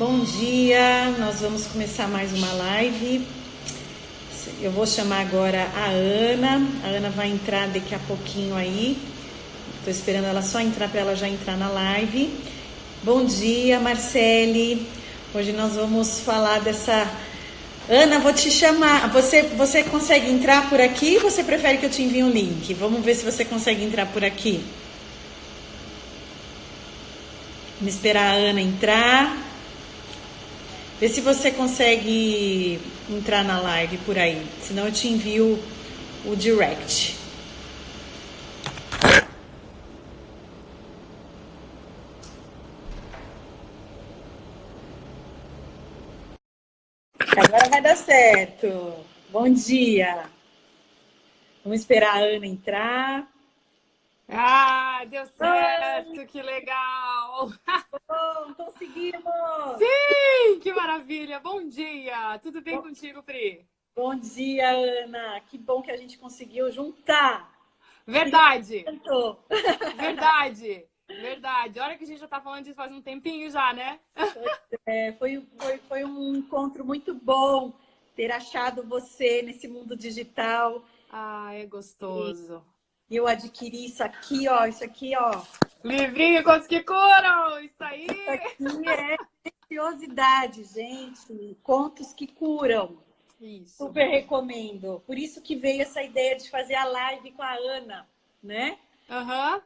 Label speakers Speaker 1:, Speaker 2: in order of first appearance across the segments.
Speaker 1: Bom dia, nós vamos começar mais uma live. Eu vou chamar agora a Ana. A Ana vai entrar daqui a pouquinho aí. Estou esperando ela só entrar para ela já entrar na live. Bom dia, Marcele. Hoje nós vamos falar dessa... Ana, vou te chamar. Você consegue entrar por aqui ou você prefere que eu te envie um link? Vamos ver se você consegue entrar por aqui. Vamos esperar a Ana entrar. Vê se você consegue entrar na live por aí. Senão eu te envio o direct. Agora vai dar certo. Bom dia. Vamos esperar a Ana entrar.
Speaker 2: Ah, deu certo, que legal!
Speaker 1: Bom, conseguimos!
Speaker 2: Sim, que maravilha! Bom dia! Tudo bem contigo, Pri?
Speaker 1: Bom dia, Ana! Que bom que a gente conseguiu juntar!
Speaker 2: Verdade! Verdade! Verdade! Olha que a gente já tá falando disso faz um tempinho já, né?
Speaker 1: Foi um encontro muito bom ter achado você nesse mundo digital.
Speaker 2: Ah, é gostoso.
Speaker 1: E eu adquiri isso aqui, ó. Isso aqui, ó.
Speaker 2: Livrinho Contos que Curam! Isso aí!
Speaker 1: Isso aqui é preciosidade, gente. Contos que curam.
Speaker 2: Isso.
Speaker 1: Super recomendo. Por isso que veio essa ideia de fazer a live com a Ana, né?
Speaker 2: Aham.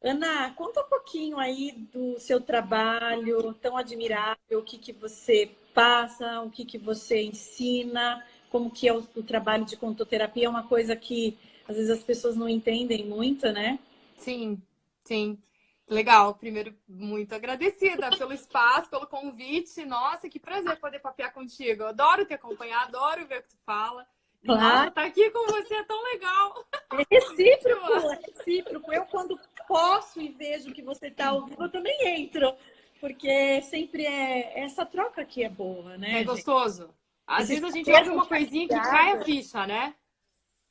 Speaker 1: Ana, conta um pouquinho aí do seu trabalho tão admirável, o que você passa, o que você ensina, como que é o trabalho de contoterapia, é uma coisa que às vezes as pessoas não entendem muito, né?
Speaker 2: Sim, sim. Legal. Primeiro, muito agradecida pelo espaço, pelo convite. Nossa, que prazer poder papear contigo. Eu adoro te acompanhar, adoro ver o que tu fala. E, nossa, tá aqui com você é tão legal.
Speaker 1: É recíproco, é recíproco. Eu, quando posso e vejo que você está ao vivo, eu também entro. Porque sempre essa troca aqui é boa, né,
Speaker 2: É
Speaker 1: gente?
Speaker 2: gostoso. Às
Speaker 1: Esse
Speaker 2: vezes a gente
Speaker 1: saber
Speaker 2: ouve uma coisinha que cai a ficha, né?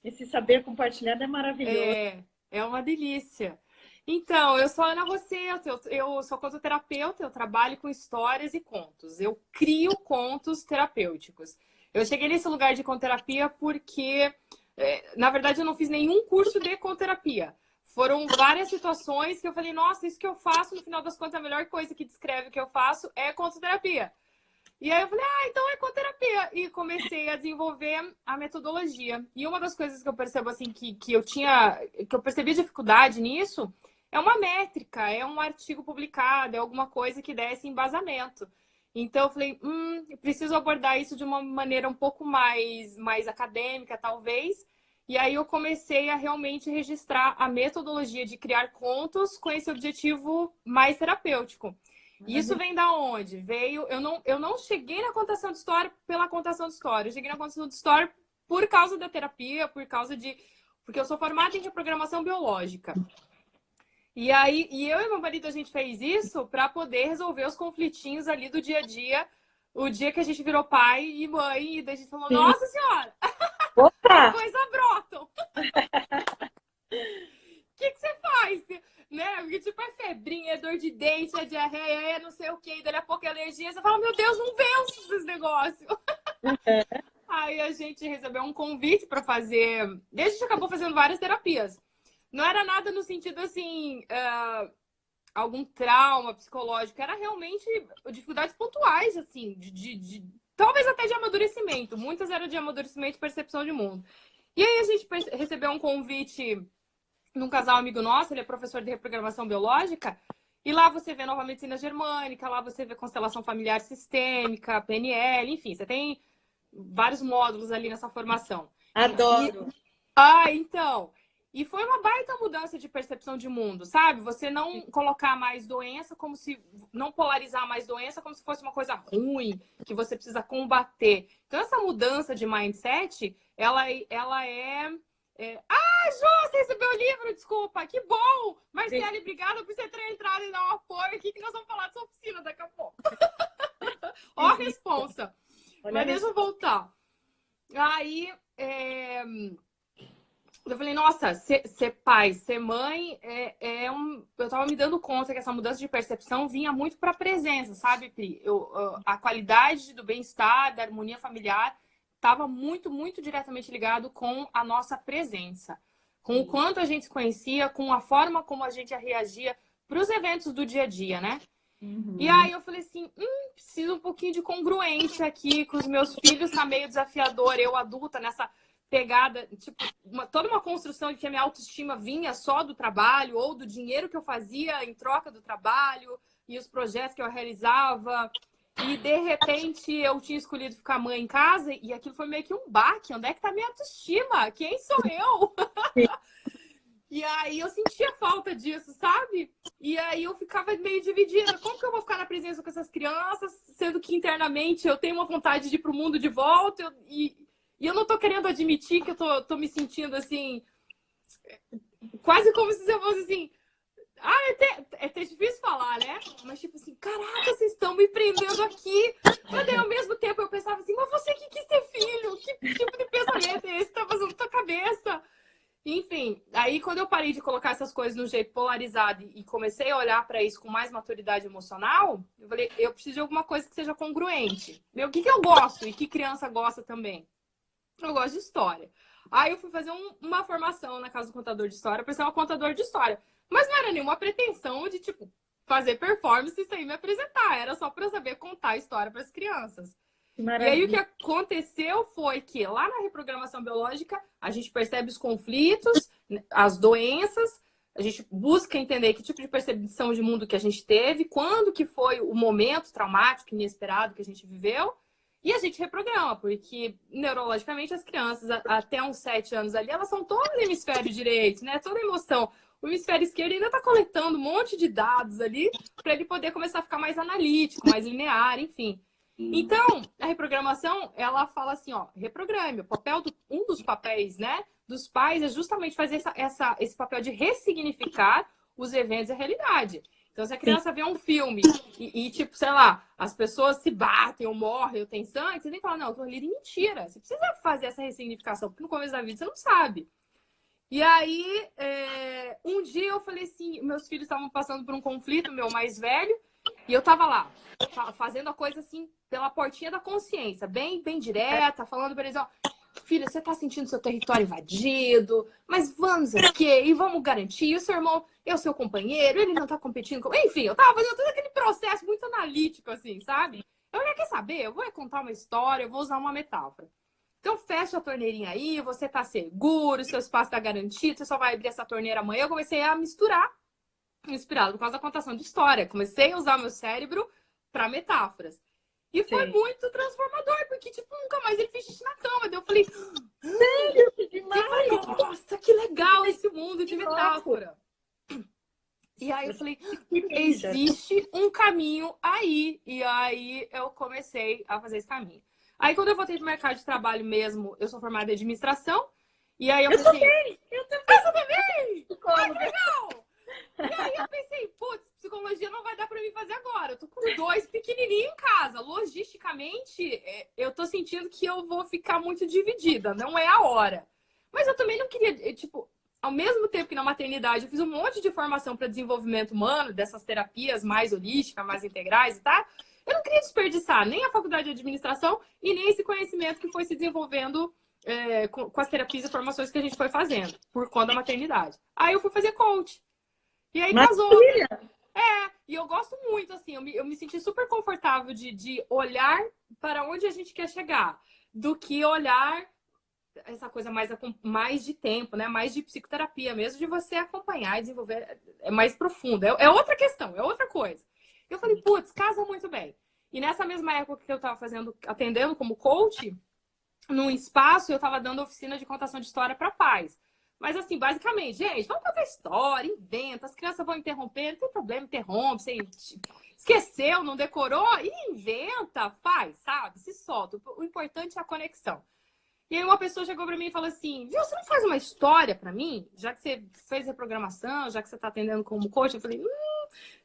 Speaker 1: Esse saber compartilhado é maravilhoso.
Speaker 2: É uma delícia. Então, eu sou a Ana Rosseto, eu sou contoterapeuta, eu trabalho com histórias e contos. Eu crio contos terapêuticos. Eu cheguei nesse lugar de conterapia porque, na verdade, eu não fiz nenhum curso de conterapia. Foram várias situações que eu falei, nossa, isso que eu faço, no final das contas, a melhor coisa que descreve o que eu faço é contoterapia. E aí eu falei, então é ecoterapia. E comecei a desenvolver a metodologia. E uma das coisas que eu percebo, assim, que eu percebi dificuldade nisso, é uma métrica, é um artigo publicado, é alguma coisa que desse embasamento. Então eu falei, eu preciso abordar isso de uma maneira um pouco mais acadêmica, talvez. E aí eu comecei a realmente registrar a metodologia de criar contos com esse objetivo mais terapêutico. Isso vem da onde? Veio. Eu não cheguei na contação de história pela contação de história. Eu cheguei na contação de história por causa da terapia, por causa de. Porque eu sou formada em reprogramação biológica. E aí, eu e meu marido, a gente fez isso para poder resolver os conflitinhos ali do dia a dia. O dia que a gente virou pai e mãe, e daí a gente falou: Nossa Senhora! As coisas brotam! O que você faz? Né? Porque, tipo, é febrinha, é dor de dente, é diarreia, é não sei o quê, e daqui a pouco é alergia. Você fala, meu Deus, não venço esses negócios. Aí a gente recebeu um convite para fazer. E a gente acabou fazendo várias terapias. Não era nada no sentido assim, algum trauma psicológico, era realmente dificuldades pontuais, assim, talvez até de amadurecimento. Muitas eram de amadurecimento e percepção de mundo. E aí a gente recebeu um convite num casal amigo nosso, ele é professor de reprogramação biológica, e lá você vê nova medicina germânica, lá você vê constelação familiar sistêmica, PNL, enfim, você tem vários módulos ali nessa formação.
Speaker 1: Adoro.
Speaker 2: Então. E foi uma baita mudança de percepção de mundo, sabe? Você não colocar mais doença como se... Não polarizar mais doença como se fosse uma coisa ruim, que você precisa combater. Então, essa mudança de mindset, ela é... Ju, você recebeu o livro, desculpa, que bom! Marcele, obrigada por você ter entrado e dar um apoio. O que nós vamos falar dessa oficina daqui a pouco? Ó a responsa. Mas deixa eu voltar. Aí, Eu falei, nossa, ser pai, ser mãe, eu tava me dando conta que essa mudança de percepção vinha muito pra presença, sabe, Pri? A qualidade do bem-estar, da harmonia familiar, estava muito, muito diretamente ligado com a nossa presença. Com o quanto a gente se conhecia, com a forma como a gente reagia para os eventos do dia a dia, né? E aí eu falei assim, preciso um pouquinho de congruência aqui com os meus filhos, tá meio desafiador, eu adulta nessa pegada, tipo, toda uma construção de que a minha autoestima vinha só do trabalho ou do dinheiro que eu fazia em troca do trabalho e os projetos que eu realizava. E, de repente, eu tinha escolhido ficar mãe em casa e aquilo foi meio que um baque. Onde é que tá a minha autoestima? Quem sou eu? E aí eu sentia falta disso, sabe? E aí eu ficava meio dividida. Como que eu vou ficar na presença com essas crianças, sendo que internamente eu tenho uma vontade de ir pro mundo de volta e eu não tô querendo admitir que eu tô me sentindo assim, quase como se eu fosse assim. É até difícil falar, né? Mas tipo assim, caraca, vocês estão me prendendo aqui. Mas aí, ao mesmo tempo eu pensava assim, mas você que quis ter filho? Que tipo de pensamento é esse que tá fazendo na tua cabeça? Enfim, aí quando eu parei de colocar essas coisas no jeito polarizado e comecei a olhar para isso com mais maturidade emocional, eu falei, eu preciso de alguma coisa que seja congruente. O que eu gosto e que criança gosta também? Eu gosto de história. Aí eu fui fazer uma formação na Casa do Contador de História para ser uma contador de história. Mas não era nenhuma pretensão de, tipo, fazer performance e sair me apresentar. Era só para eu saber contar a história para as crianças. E aí o que aconteceu foi que lá na reprogramação biológica a gente percebe os conflitos, as doenças, a gente busca entender que tipo de percepção de mundo que a gente teve, quando que foi o momento traumático, inesperado que a gente viveu, e a gente reprograma, porque neurologicamente as crianças até uns 7 anos ali, elas são todas no hemisfério direito, né? Toda emoção. O hemisfério esquerdo ainda está coletando um monte de dados ali para ele poder começar a ficar mais analítico, mais linear, enfim. Então, a reprogramação, ela fala assim, ó, reprograme. Um dos papéis, né, dos pais é justamente fazer esse papel de ressignificar os eventos e a realidade. Então, se a criança vê um filme e, tipo, sei lá, as pessoas se batem ou morrem ou tem sangue, você tem que falar, não, aquilo ali é mentira. Você precisa fazer essa ressignificação, porque no começo da vida você não sabe. E aí, um dia eu falei assim, meus filhos estavam passando por um conflito, meu mais velho, e eu tava lá, fazendo a coisa assim, pela portinha da consciência, bem direta, falando pra eles, ó, filha, você tá sentindo seu território invadido, mas vamos aqui, e vamos garantir, o seu irmão é o seu companheiro, ele não tá competindo com... Enfim, eu tava fazendo todo aquele processo muito analítico, assim, sabe? Eu já quer saber, eu vou contar uma história, eu vou usar uma metáfora. Então, fecha a torneirinha aí, você tá seguro, seu espaço tá garantido, você só vai abrir essa torneira amanhã. Eu comecei a misturar, inspirado por causa da contação de história. Comecei a usar meu cérebro para metáforas. E foi muito transformador, porque, tipo, nunca mais ele fez xixi na cama. Daí eu falei, sério? Que demais! Nossa, que legal esse mundo de metáfora. E aí eu falei, existe um caminho aí. E aí eu comecei a fazer esse caminho. Aí quando eu voltei pro mercado de trabalho mesmo, eu sou formada em administração. E aí eu pensei... Eu também! Ai, que legal! E aí eu pensei, putz, psicologia não vai dar pra mim fazer agora. Eu tô com 2 pequenininhos em casa. Logisticamente, eu tô sentindo que eu vou ficar muito dividida. Não é a hora. Mas eu também não queria, tipo... Ao mesmo tempo que na maternidade eu fiz um monte de formação para desenvolvimento humano, dessas terapias mais holísticas, mais integrais e tal, eu não queria desperdiçar nem a faculdade de administração e nem esse conhecimento que foi se desenvolvendo com as terapias e formações que a gente foi fazendo por conta da maternidade. Aí eu fui fazer coach. E aí casou. E eu gosto muito, assim, eu me senti super confortável de olhar para onde a gente quer chegar, do que olhar essa coisa mais de tempo, né? Mais de psicoterapia mesmo, de você acompanhar e desenvolver. É mais profundo. É outra questão, é outra coisa. Eu falei, putz, casa muito bem. E nessa mesma época que eu tava atendendo como coach, num espaço, eu tava dando oficina de contação de história para pais. Mas assim, basicamente, gente, vamos contar história, inventa, as crianças vão interromper, não tem problema, interrompe, você esqueceu, não decorou, e inventa, faz, sabe? Se solta. O importante é a conexão. E aí uma pessoa chegou pra mim e falou assim, viu, você não faz uma história pra mim? Já que você fez reprogramação, já que você tá atendendo como coach, eu falei,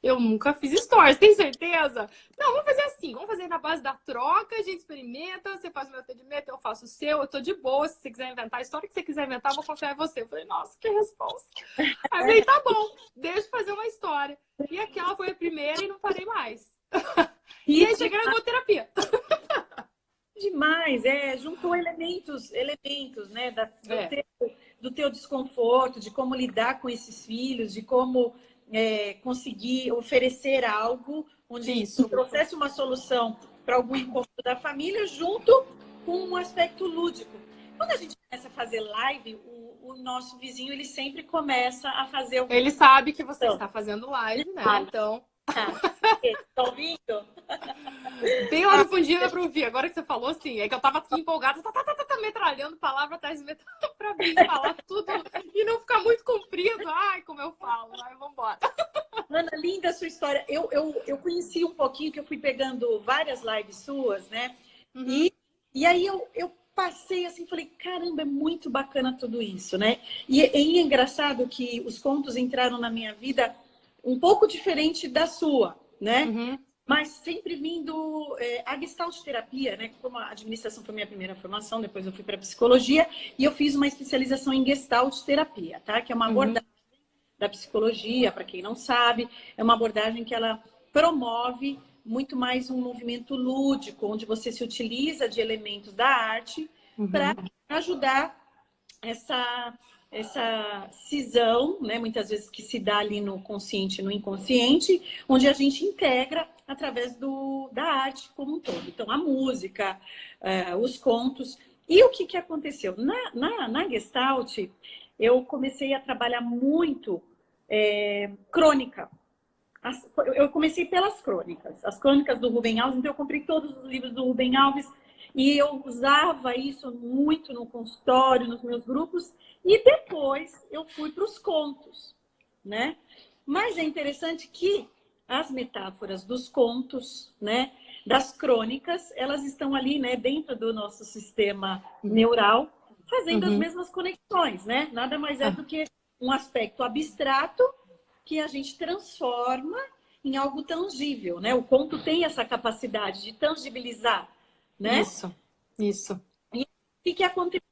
Speaker 2: eu nunca fiz stories, tem certeza? Não, vamos fazer assim, vamos fazer na base da troca, a gente experimenta, você faz o meu atendimento, eu faço o seu, eu tô de boa, se você quiser inventar a história que você quiser inventar, eu vou confiar em você. Eu falei, nossa, que resposta. Aí eu falei, tá bom, deixa eu fazer uma história. E aquela foi a primeira e não parei mais. E aí cheguei na egoterapia.
Speaker 1: Demais, juntou elementos, né, do teu desconforto, de como lidar com esses filhos, de como conseguir oferecer algo onde trouxesse uma solução para algum incômodo da família, junto com um aspecto lúdico. Quando a gente começa a fazer live, o nosso vizinho, ele sempre começa a fazer o...
Speaker 2: Ele sabe que você está fazendo live, né? Então...
Speaker 1: Tá ouvindo?
Speaker 2: Bem lá no fundinho dá pra ouvir. Agora que você falou, sim. É que eu tava aqui empolgada, metralhando palavra atrás de metralhando pra mim falar tudo e não ficar muito comprido. Ai, como eu falo. Vai, vambora.
Speaker 1: Ana, linda a sua história. Eu conheci um pouquinho, que eu fui pegando várias lives suas, né? Uhum. E aí eu passei assim, falei, caramba, é muito bacana tudo isso, né? E é engraçado que os contos entraram na minha vida um pouco diferente da sua, né?
Speaker 2: Uhum.
Speaker 1: Mas sempre vindo a Gestalt terapia, né? Como a administração foi minha primeira formação, depois eu fui para psicologia e eu fiz uma especialização em Gestalt terapia, tá? Que é uma abordagem da psicologia, para quem não sabe, é uma abordagem que ela promove muito mais um movimento lúdico, onde você se utiliza de elementos da arte para ajudar essa cisão, né, muitas vezes que se dá ali no consciente e no inconsciente, onde a gente integra através da arte como um todo. Então, a música, os contos. E o que aconteceu? Na Gestalt, eu comecei a trabalhar muito crônica. Eu comecei pelas crônicas. As crônicas do Rubem Alves, então eu comprei todos os livros do Rubem Alves e eu usava isso muito no consultório, nos meus grupos. E depois eu fui para os contos, né? Mas é interessante que as metáforas dos contos, né, das crônicas, elas estão ali, né, dentro do nosso sistema neural, fazendo as mesmas conexões, né? Nada mais é do que um aspecto abstrato que a gente transforma em algo tangível, né? O conto tem essa capacidade de tangibilizar, né?
Speaker 2: Isso.
Speaker 1: E o que aconteceu?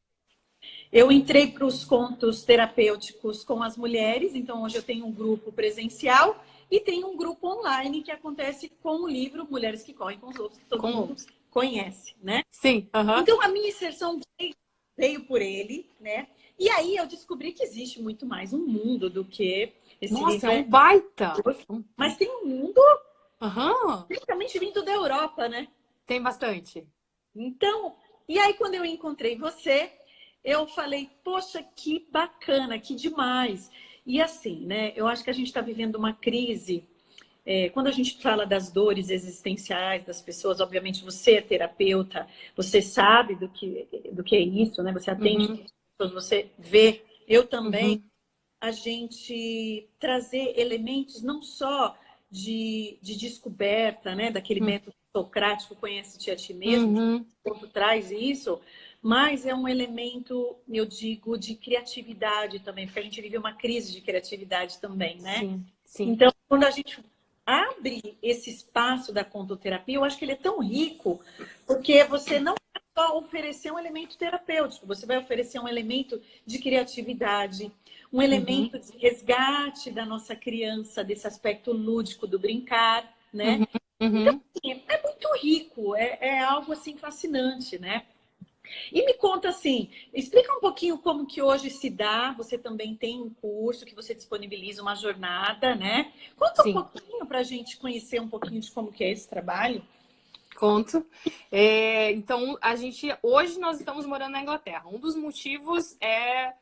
Speaker 1: Eu entrei para os contos terapêuticos com as mulheres, então hoje eu tenho um grupo presencial e tenho um grupo online que acontece com o livro Mulheres que Correm com os Lobos, que todo mundo conhece, né?
Speaker 2: Sim.
Speaker 1: Então a minha inserção veio por ele, né? E aí eu descobri que existe muito mais um mundo do que esse livro.
Speaker 2: Nossa, é um baita!
Speaker 1: Mas tem um mundo principalmente vindo da Europa, né?
Speaker 2: Tem bastante.
Speaker 1: Então, e aí quando eu encontrei você, eu falei, poxa, que bacana, que demais. E assim, né? Eu acho que a gente está vivendo uma crise. Quando a gente fala das dores existenciais das pessoas, obviamente você é terapeuta, você sabe do que é isso, né? Você atende pessoas, você vê, eu também. A gente trazer elementos não só de descoberta, né? Daquele método socrático, conhece-te a ti mesmo, quanto traz isso, mas é um elemento, eu digo, de criatividade também, porque a gente vive uma crise de criatividade também, né?
Speaker 2: Sim.
Speaker 1: Então, quando a gente abre esse espaço da contoterapia, eu acho que ele é tão rico, porque você não vai só oferecer um elemento terapêutico, você vai oferecer um elemento de criatividade, um elemento de resgate da nossa criança, desse aspecto lúdico do brincar, né? Então, assim, é muito rico, é algo assim fascinante, né? E me conta assim, explica um pouquinho como que hoje se dá, você também tem um curso que você disponibiliza uma jornada, né? Conta um pouquinho para a gente conhecer um pouquinho de como que é esse trabalho.
Speaker 2: Conto. Então, hoje nós estamos morando na Inglaterra. Um dos motivos é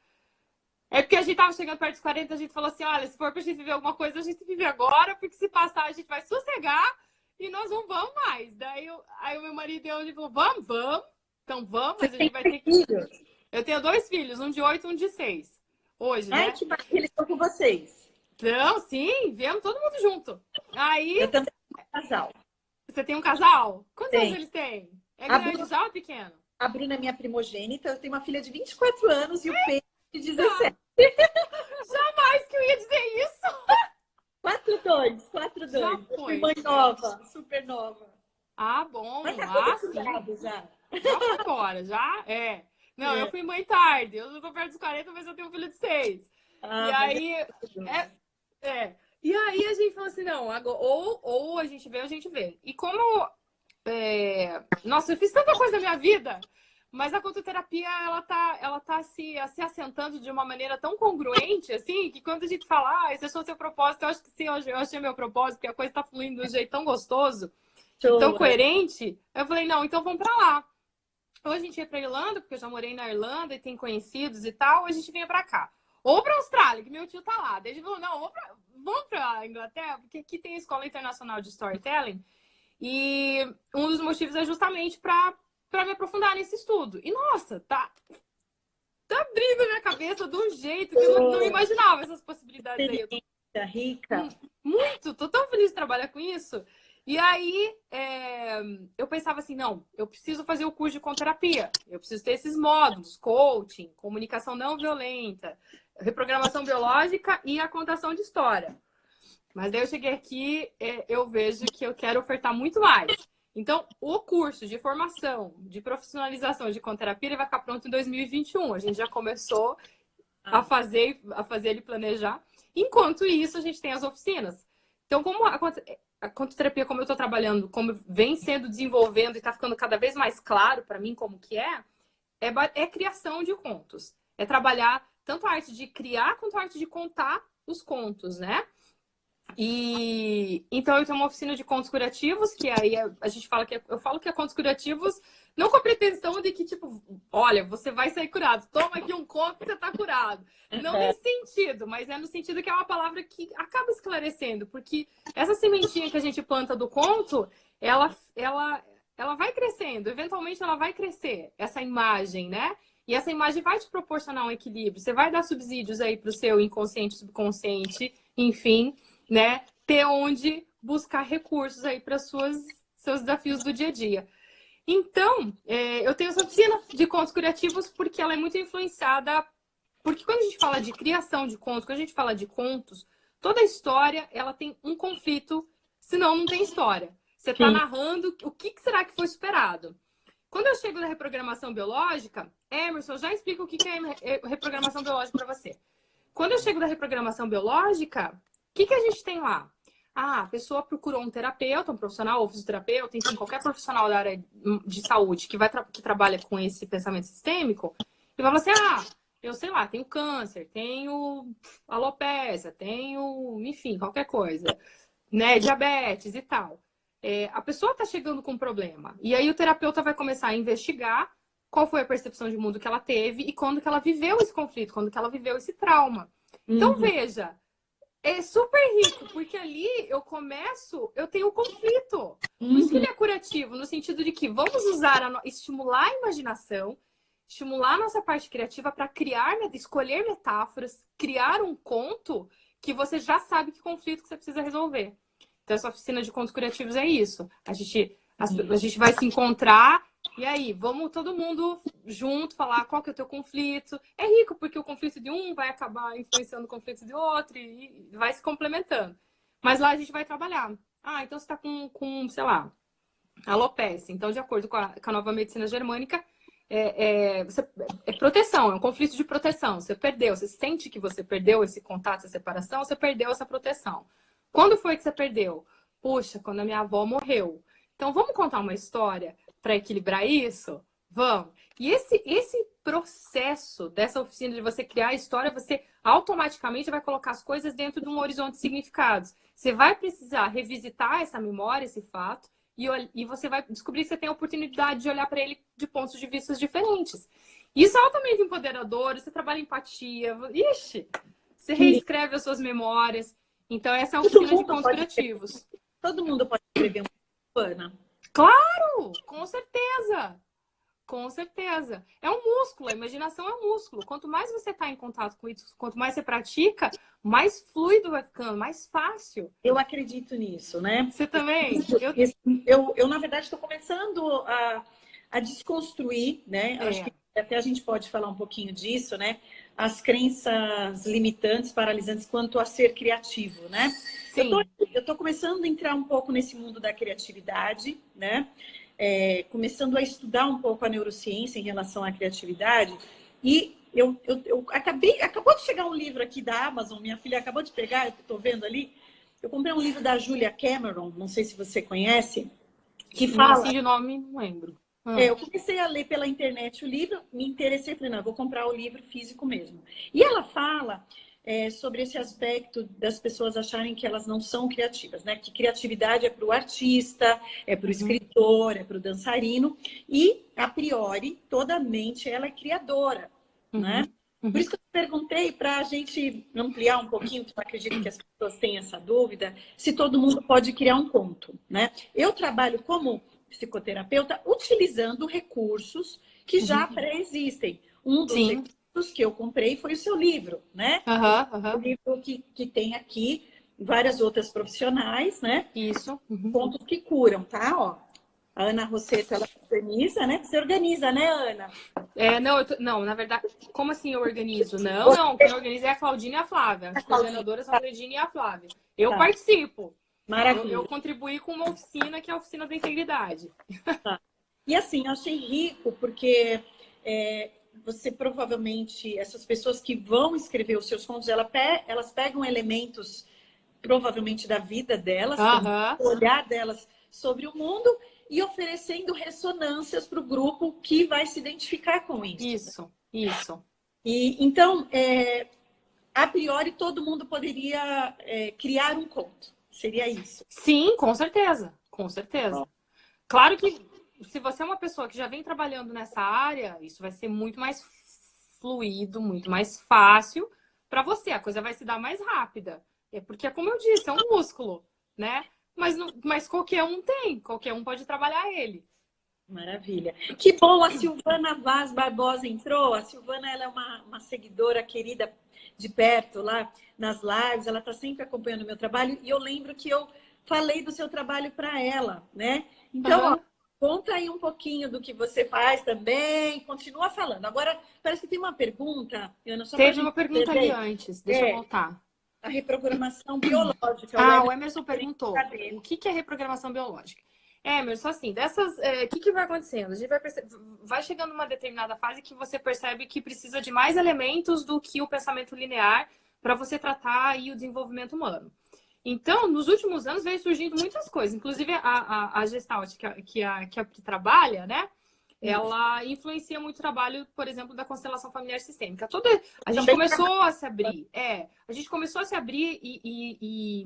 Speaker 2: porque a gente tava chegando perto dos 40, a gente falou assim, olha, se for pra gente viver alguma coisa, a gente vive agora, porque se passar a gente vai sossegar e nós não vamos mais. Aí o meu marido e eu falou, vamos. Então vamos, mas a gente vai ter que...
Speaker 1: Filhos?
Speaker 2: Eu tenho 2 filhos, um de 8 e um de 6. Hoje, né?
Speaker 1: Ai, que bacana, eles estão com vocês.
Speaker 2: Então, sim, viemos todo mundo junto. Aí...
Speaker 1: Eu também tenho um casal.
Speaker 2: Você tem um casal? Quantos
Speaker 1: Tem.
Speaker 2: anos eles têm? É grande já ou é pequeno?
Speaker 1: A Bruna é minha primogênita, eu tenho uma filha de 24 anos e o Pedro de 17.
Speaker 2: Jamais que eu ia dizer isso!
Speaker 1: 4-2.
Speaker 2: Já foi.
Speaker 1: Mãe nova, super nova.
Speaker 2: Ah, bom.
Speaker 1: Mas tá
Speaker 2: Sim.
Speaker 1: já.
Speaker 2: Já foi embora, já? É. Não, eu fui mãe tarde. Eu não tô perto dos 40, mas eu tenho um filho de 6. E aí... E aí a gente falou assim, não, agora, ou a gente vê ou a gente vê. E como... Nossa, eu fiz tanta coisa na minha vida, mas a contoterapia, ela tá se assentando de uma maneira tão congruente, assim, que quando a gente fala, esse achou seu propósito, eu acho que sim, eu achei meu propósito, porque a coisa tá fluindo de um jeito tão gostoso, tão coerente. Eu falei, não, então vamos pra lá. Ou a gente ia pra Irlanda, porque eu já morei na Irlanda e tem conhecidos e tal, ou a gente vinha pra cá. Ou pra Austrália, que meu tio tá lá. Daí a gente falou, não, vamos pra Inglaterra, porque aqui tem a Escola Internacional de Storytelling, e um dos motivos é justamente para me aprofundar nesse estudo. E, nossa, tá abrindo a minha cabeça de um jeito que eu não imaginava essas possibilidades aí.
Speaker 1: Rica.
Speaker 2: Muito, tô tão feliz de trabalhar com isso. E aí, eu pensava assim, não, eu preciso fazer o curso de conterapia. Eu preciso ter esses módulos, coaching, comunicação não violenta, reprogramação biológica e a contação de história. Mas daí eu cheguei aqui, eu vejo que eu quero ofertar muito mais. Então, o curso de formação, de profissionalização de conterapia, ele vai ficar pronto em 2021. A gente já começou a fazer ele planejar. Enquanto isso, a gente tem as oficinas. Então, como a contoterapia, como eu estou trabalhando, como vem sendo desenvolvendo e está ficando cada vez mais claro para mim como que é criação de contos. É trabalhar tanto a arte de criar quanto a arte de contar os contos, né? E então eu tenho uma oficina de contos curativos, que aí a gente fala eu falo que é contos curativos, não com a pretensão de que, tipo, olha, você vai sair curado, toma aqui um conto que você tá curado. Não nesse sentido, mas é no sentido que é uma palavra que acaba esclarecendo, porque essa sementinha que a gente planta do conto, ela vai crescendo, eventualmente ela vai crescer, essa imagem, né? E essa imagem vai te proporcionar um equilíbrio, você vai dar subsídios aí pro seu inconsciente, subconsciente, enfim, né? Ter onde buscar recursos aí para seus desafios do dia a dia. Então, eu tenho essa oficina de contos criativos porque ela é muito influenciada. Porque quando a gente fala de criação de contos, quando a gente fala de contos, toda história ela tem um conflito, senão não tem história. Você está narrando o que será que foi esperado. Quando eu chego na reprogramação biológica, Emerson, eu já explico o que é reprogramação biológica para você. Quando eu chego da reprogramação biológica, o que a gente tem lá? A pessoa procurou um terapeuta, um profissional, ou fisioterapeuta, enfim, qualquer profissional da área de saúde que trabalha com esse pensamento sistêmico, e vai falar assim, eu sei lá, tenho câncer, tenho alopecia, tenho, enfim, qualquer coisa, né, diabetes e tal. A pessoa está chegando com um problema. E aí o terapeuta vai começar a investigar qual foi a percepção de mundo que ela teve e quando que ela viveu esse conflito, quando que ela viveu esse trauma. Então, veja, é super rico, porque ali eu tenho um conflito. Por isso que ele é curativo, no sentido de que vamos estimular a imaginação, estimular a nossa parte criativa para escolher metáforas, criar um conto que você já sabe que conflito que você precisa resolver. Então, essa oficina de contos criativos é isso. A gente vai se encontrar e aí, vamos todo mundo junto falar qual que é o teu conflito. É rico, porque o conflito de um vai acabar influenciando o conflito de outro e vai se complementando. Mas lá a gente vai trabalhar. Então você está com, sei lá, alopecia. Então, de acordo com a nova medicina germânica, é proteção, é um conflito de proteção. Você perdeu, você sente que você perdeu esse contato, essa separação, você perdeu essa proteção. Quando foi que você perdeu? Puxa, quando a minha avó morreu. Então, vamos contar uma história para equilibrar isso? Vamos. E esse processo dessa oficina de você criar a história, você automaticamente vai colocar as coisas dentro de um horizonte de significados. Você vai precisar revisitar essa memória, esse fato, e você vai descobrir que você tem a oportunidade de olhar para ele de pontos de vista diferentes. Isso é altamente empoderador, você trabalha empatia, você reescreve as suas memórias. Então, essa é a oficina de contos criativos.
Speaker 1: Todo mundo pode escrever uma Ana.
Speaker 2: Claro! Com certeza! Com certeza. É um músculo, a imaginação é um músculo. Quanto mais você está em contato com isso, quanto mais você pratica, mais fluido vai ficando, mais fácil.
Speaker 1: Eu acredito nisso, né?
Speaker 2: Você também?
Speaker 1: Eu na verdade, estou começando a desconstruir, né? Acho
Speaker 2: É.
Speaker 1: que até a gente pode falar um pouquinho disso, né? As crenças limitantes, paralisantes quanto a ser criativo, né?
Speaker 2: Sim.
Speaker 1: Eu tô começando a entrar um pouco nesse mundo da criatividade, né? Começando a estudar um pouco a neurociência em relação à criatividade. E acabou de chegar um livro aqui da Amazon, minha filha acabou de pegar, eu estou vendo ali. Eu comprei um livro da Julia Cameron, não sei se você conhece, que
Speaker 2: Não,
Speaker 1: fala.
Speaker 2: assim de nome, não lembro.
Speaker 1: Eu comecei a ler pela internet o livro, me interessei, falei, não, eu vou comprar o livro físico mesmo. E ela fala sobre esse aspecto das pessoas acharem que elas não são criativas, né? Que criatividade é para o artista, é para o escritor, é para o dançarino, e, a priori, toda mente ela é criadora, né? Por isso que eu perguntei, para a gente ampliar um pouquinho, que eu acredito que as pessoas têm essa dúvida, se todo mundo pode criar um conto, né? Eu trabalho como psicoterapeuta utilizando recursos que já pré-existem. Um dos
Speaker 2: Sim.
Speaker 1: recursos que eu comprei foi o seu livro, né? O livro que tem aqui várias outras profissionais, né?
Speaker 2: Isso.
Speaker 1: Pontos que curam, tá? Ó, a Ana Rosseto, ela organiza, né? Você organiza, né, Ana?
Speaker 2: Não, na verdade, como assim eu organizo? Não, quem organiza é a Claudine e a Flávia. As coordenadoras são a Claudine e a Flávia. Eu
Speaker 1: Tá.
Speaker 2: participo.
Speaker 1: Maravilha.
Speaker 2: Eu contribuí com uma oficina, que é a oficina da integridade.
Speaker 1: Tá. E assim, eu achei rico porque você provavelmente, essas pessoas que vão escrever os seus contos, elas pegam elementos provavelmente da vida delas, também, o olhar delas sobre o mundo e oferecendo ressonâncias para o grupo que vai se identificar com isso.
Speaker 2: Isso.
Speaker 1: E então, a priori, todo mundo poderia criar um conto. Seria isso.
Speaker 2: Sim, com certeza. Com certeza. Claro que se você é uma pessoa que já vem trabalhando nessa área, isso vai ser muito mais fluido, muito mais fácil para você. A coisa vai se dar mais rápida. Porque, como eu disse, é um músculo, né? Mas qualquer um tem, qualquer um pode trabalhar ele.
Speaker 1: Maravilha. Que bom, a Silvana Vaz Barbosa entrou. A Silvana, ela é uma seguidora querida de perto lá nas lives. Ela está sempre acompanhando o meu trabalho. E eu lembro que eu falei do seu trabalho para ela, né? Então, ó, conta aí um pouquinho do que você faz também. Continua falando. Agora, parece que tem uma pergunta, Ana, só
Speaker 2: Teve uma pergunta ali antes, deixa eu voltar.
Speaker 1: A reprogramação biológica.
Speaker 2: O Emerson perguntou, o que é reprogramação biológica? Emerson, assim, o que vai acontecendo? A gente vai chegando numa determinada fase que você percebe que precisa de mais elementos do que o pensamento linear para você tratar aí o desenvolvimento humano. Então, nos últimos anos veio surgindo muitas coisas, inclusive a Gestalt, que trabalha, né? Ela influencia muito o trabalho, por exemplo, da constelação familiar sistêmica. A gente começou a se abrir. A gente começou a se abrir e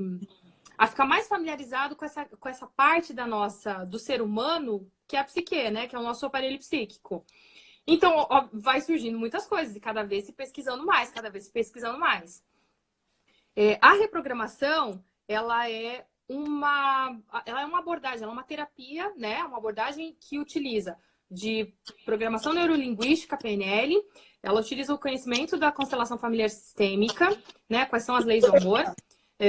Speaker 2: a ficar mais familiarizado com essa parte do ser humano, que é a psique, né? Que é o nosso aparelho psíquico. Então, vai surgindo muitas coisas, e cada vez se pesquisando mais. A reprogramação, ela é uma abordagem, ela é uma terapia, né? Uma abordagem que utiliza de programação neurolinguística, PNL. Ela utiliza o conhecimento da constelação familiar sistêmica, né? Quais são as leis do amor.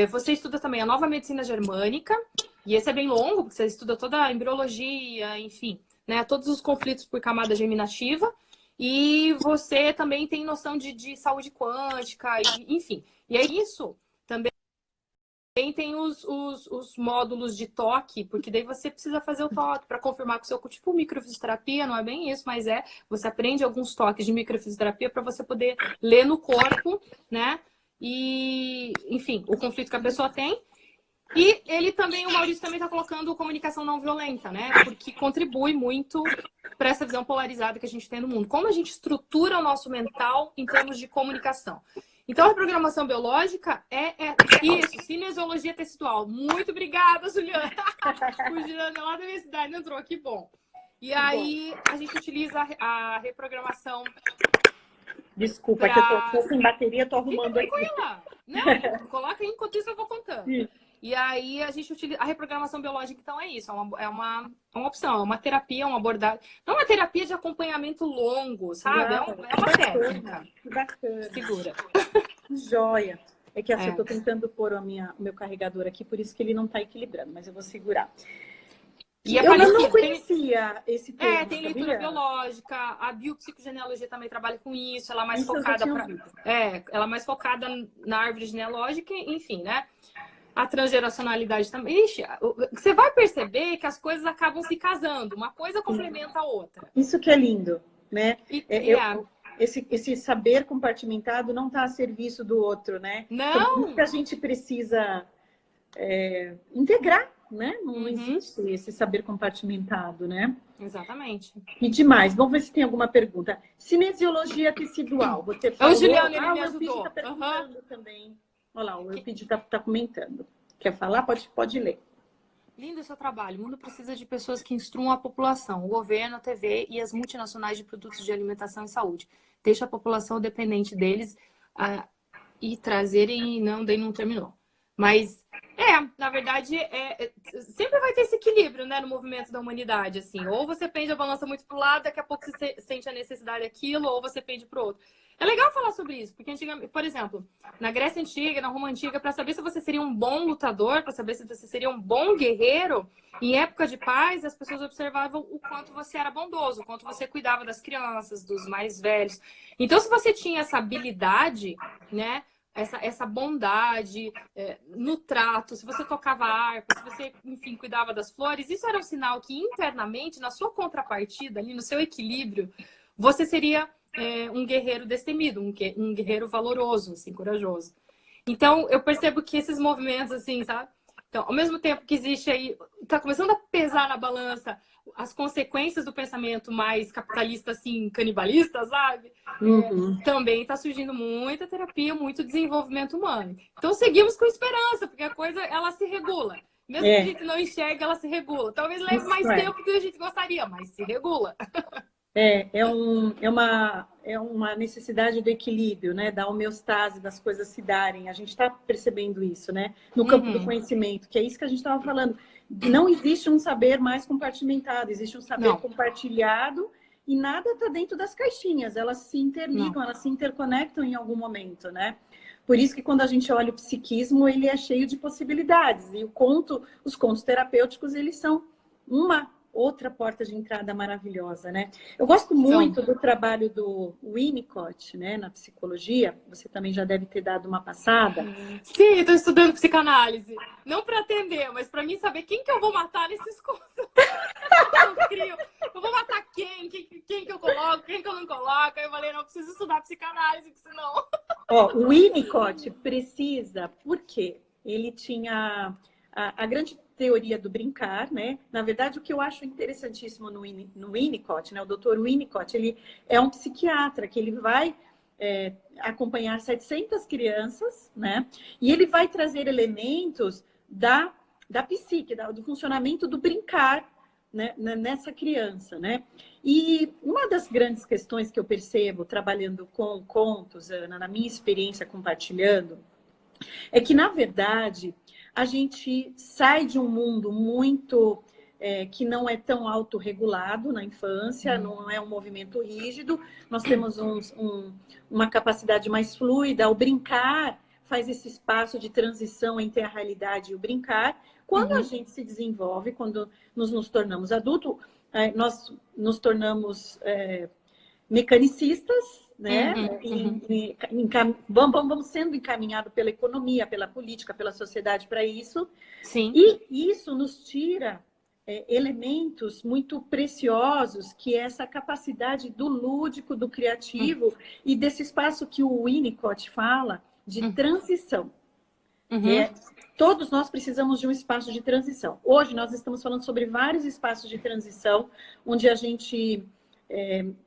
Speaker 2: Você estuda também a nova medicina germânica, e esse é bem longo, porque você estuda toda a embriologia, enfim, né? Todos os conflitos por camada germinativa. E você também tem noção de saúde quântica, enfim. E é isso. Também tem os módulos de toque, porque daí você precisa fazer o toque para confirmar com o seu tipo microfisioterapia, não é bem isso, mas você aprende alguns toques de microfisioterapia para você poder ler no corpo, né? E, enfim, o conflito que a pessoa tem. E o Maurício também está colocando comunicação não violenta, né? Porque contribui muito para essa visão polarizada que a gente tem no mundo. Como a gente estrutura o nosso mental em termos de comunicação. Então, a reprogramação biológica é isso, cinesiologia tecidual. Muito obrigada, Juliana. O Juliana lá da minha cidade entrou, que bom. E aí, a gente utiliza a reprogramação.
Speaker 1: Desculpa, que eu tô sem bateria, tô arrumando aqui.
Speaker 2: Não, coloca aí, enquanto isso eu vou contando. Sim. E aí a gente utiliza a reprogramação biológica, então é isso, é uma opção, é uma terapia, uma abordagem. Não é uma terapia de acompanhamento longo, sabe?
Speaker 1: Não,
Speaker 2: é uma técnica.
Speaker 1: Que bacana.
Speaker 2: Segura.
Speaker 1: Que joia. É que assim, eu tô tentando pôr o meu carregador aqui, por isso que ele não tá equilibrando, mas eu vou segurar.
Speaker 2: E é
Speaker 1: Eu não
Speaker 2: parecido.
Speaker 1: conhecia esse termo,
Speaker 2: Tem
Speaker 1: sabia?
Speaker 2: leitura biológica, a biopsicogenealogia também trabalha com isso, ela é mais
Speaker 1: Isso eu já
Speaker 2: focada
Speaker 1: tinha ouvido.
Speaker 2: ela é mais focada na árvore genealógica, enfim, né? A transgeracionalidade também. Ixi, você vai perceber que as coisas acabam se casando, uma coisa complementa a outra.
Speaker 1: Isso que é lindo, né?
Speaker 2: E,
Speaker 1: Esse saber compartimentado não está a serviço do outro, né? Então, por isso
Speaker 2: não!
Speaker 1: que a gente precisa integrar, né? Não existe esse saber compartimentado, né?
Speaker 2: Exatamente.
Speaker 1: E demais. Vamos ver se tem alguma pergunta. Cinesiologia tecidual. Você falou...
Speaker 2: O Juliano, ele me
Speaker 1: o Elpidio
Speaker 2: ajudou.
Speaker 1: está perguntando também. Olha lá, o Elpidio está comentando. Quer falar? Pode ler.
Speaker 2: Lindo o seu trabalho. O mundo precisa de pessoas que instruam a população, o governo, a TV e as multinacionais de produtos de alimentação e saúde. Deixa a população dependente deles e trazerem... Não, daí não terminou. Mas, na verdade, sempre vai ter esse equilíbrio, né, no movimento da humanidade, assim. Ou você pende a balança muito pro lado, daqui a pouco você sente a necessidade daquilo, ou você pende pro outro. É legal falar sobre isso, porque antigamente, por exemplo, na Grécia Antiga, na Roma Antiga, para saber se você seria um bom lutador, para saber se você seria um bom guerreiro, em época de paz, as pessoas observavam o quanto você era bondoso, o quanto você cuidava das crianças, dos mais velhos. Então, se você tinha essa habilidade, né, essa bondade no trato, se você tocava harpa, se você, enfim, cuidava das flores, isso era um sinal que internamente, na sua contrapartida, ali no seu equilíbrio, você seria um guerreiro destemido, um guerreiro valoroso, assim, corajoso. Então, eu percebo que esses movimentos, assim, sabe? Então, ao mesmo tempo que existe aí, tá começando a pesar na balança as consequências do pensamento mais capitalista, assim, canibalista, sabe? Também está surgindo muita terapia, muito desenvolvimento humano. Então, seguimos com esperança, porque a coisa, ela se regula. Mesmo que a gente não enxergue, ela se regula. Talvez leve mais tempo do que a gente gostaria, mas se regula.
Speaker 1: É uma necessidade do equilíbrio, né? Da homeostase, das coisas se darem. A gente está percebendo isso, né? No campo do conhecimento, que é isso que a gente estava falando. Não existe um saber mais compartimentado, existe um saber compartilhado e nada está dentro das caixinhas. Elas se interligam, elas se interconectam em algum momento, né? Por isso que quando a gente olha o psiquismo, ele é cheio de possibilidades. E os contos terapêuticos, eles são uma outra porta de entrada maravilhosa, né? Eu gosto muito do trabalho do Winnicott, né, na psicologia. Você também já deve ter dado uma passada.
Speaker 2: Sim, estou estudando psicanálise. Não para atender, mas para mim saber quem que eu vou matar nesses contos. Eu vou matar quem que eu coloco, quem que eu não coloco. Aí eu falei, não, eu preciso estudar psicanálise, senão...
Speaker 1: O Winnicott precisa, por quê? Ele tinha a grande teoria do brincar, né? Na verdade, o que eu acho interessantíssimo no Winnicott, né? O Dr. Winnicott, ele é um psiquiatra que ele vai acompanhar 700 crianças, né? E ele vai trazer elementos da psique, do funcionamento do brincar, né? Nessa criança, né? E uma das grandes questões que eu percebo trabalhando com contos, Ana, na minha experiência compartilhando, é que, na verdade, a gente sai de um mundo muito que não é tão autorregulado na infância, não é um movimento rígido, nós temos uma capacidade mais fluida. O brincar faz esse espaço de transição entre a realidade e o brincar. Quando a gente se desenvolve, quando nos tornamos adultos, nós nos tornamos mecanicistas, né? Vamos sendo encaminhados pela economia, pela política, pela sociedade para isso.
Speaker 2: Sim.
Speaker 1: E isso nos tira elementos muito preciosos, que é essa capacidade do lúdico, do criativo e desse espaço que o Winnicott fala de transição. Todos nós precisamos de um espaço de transição. Hoje nós estamos falando sobre vários espaços de transição onde a gente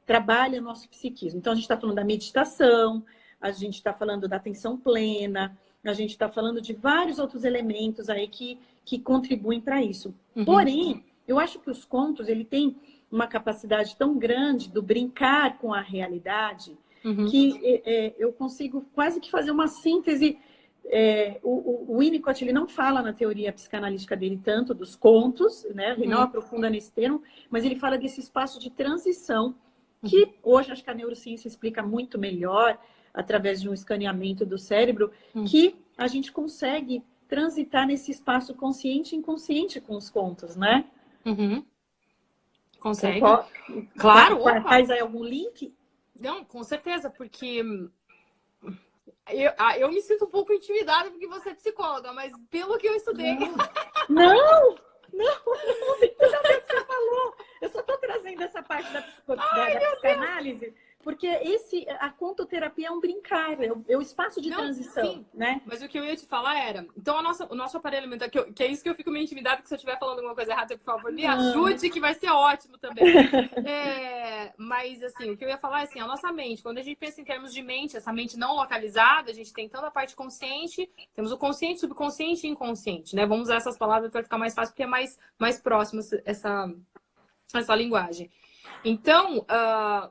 Speaker 1: trabalha nosso psiquismo. Então, a gente está falando da meditação, a gente está falando da atenção plena, a gente está falando de vários outros elementos aí que contribuem para isso. Porém, eu acho que os contos, ele tem uma capacidade tão grande do brincar com a realidade que eu consigo quase que fazer uma síntese. O Winnicott, ele não fala na teoria psicanalítica dele tanto dos contos, né? Ele não aprofunda nesse termo, mas ele fala desse espaço de transição que hoje acho que a neurociência explica muito melhor através de um escaneamento do cérebro, que a gente consegue transitar nesse espaço consciente e inconsciente com os contos, né?
Speaker 2: Uhum. Consegue?
Speaker 1: Concorda?
Speaker 2: Claro, opa!
Speaker 1: Faz aí algum link?
Speaker 2: Não, com certeza, porque eu me sinto um pouco intimidada porque você é psicóloga, mas pelo que eu estudei.
Speaker 1: Não, não tem tudo a ver com o que você falou. Eu só estou trazendo essa parte da psicanálise, porque a contoterapia é um brincar, é o espaço de transição,
Speaker 2: sim,
Speaker 1: né?
Speaker 2: Mas o que eu ia te falar era, então o nosso aparelho mental, que é isso que eu fico meio intimidada, que se eu estiver falando alguma coisa errada, por favor, me ajude, que vai ser ótimo também. Mas assim, o que eu ia falar é assim, a nossa mente, quando a gente pensa em termos de mente, essa mente não localizada, a gente tem tanto a parte consciente, temos o consciente, subconsciente e inconsciente, né? Vamos usar essas palavras para ficar mais fácil, porque é mais próximo essa linguagem. Então,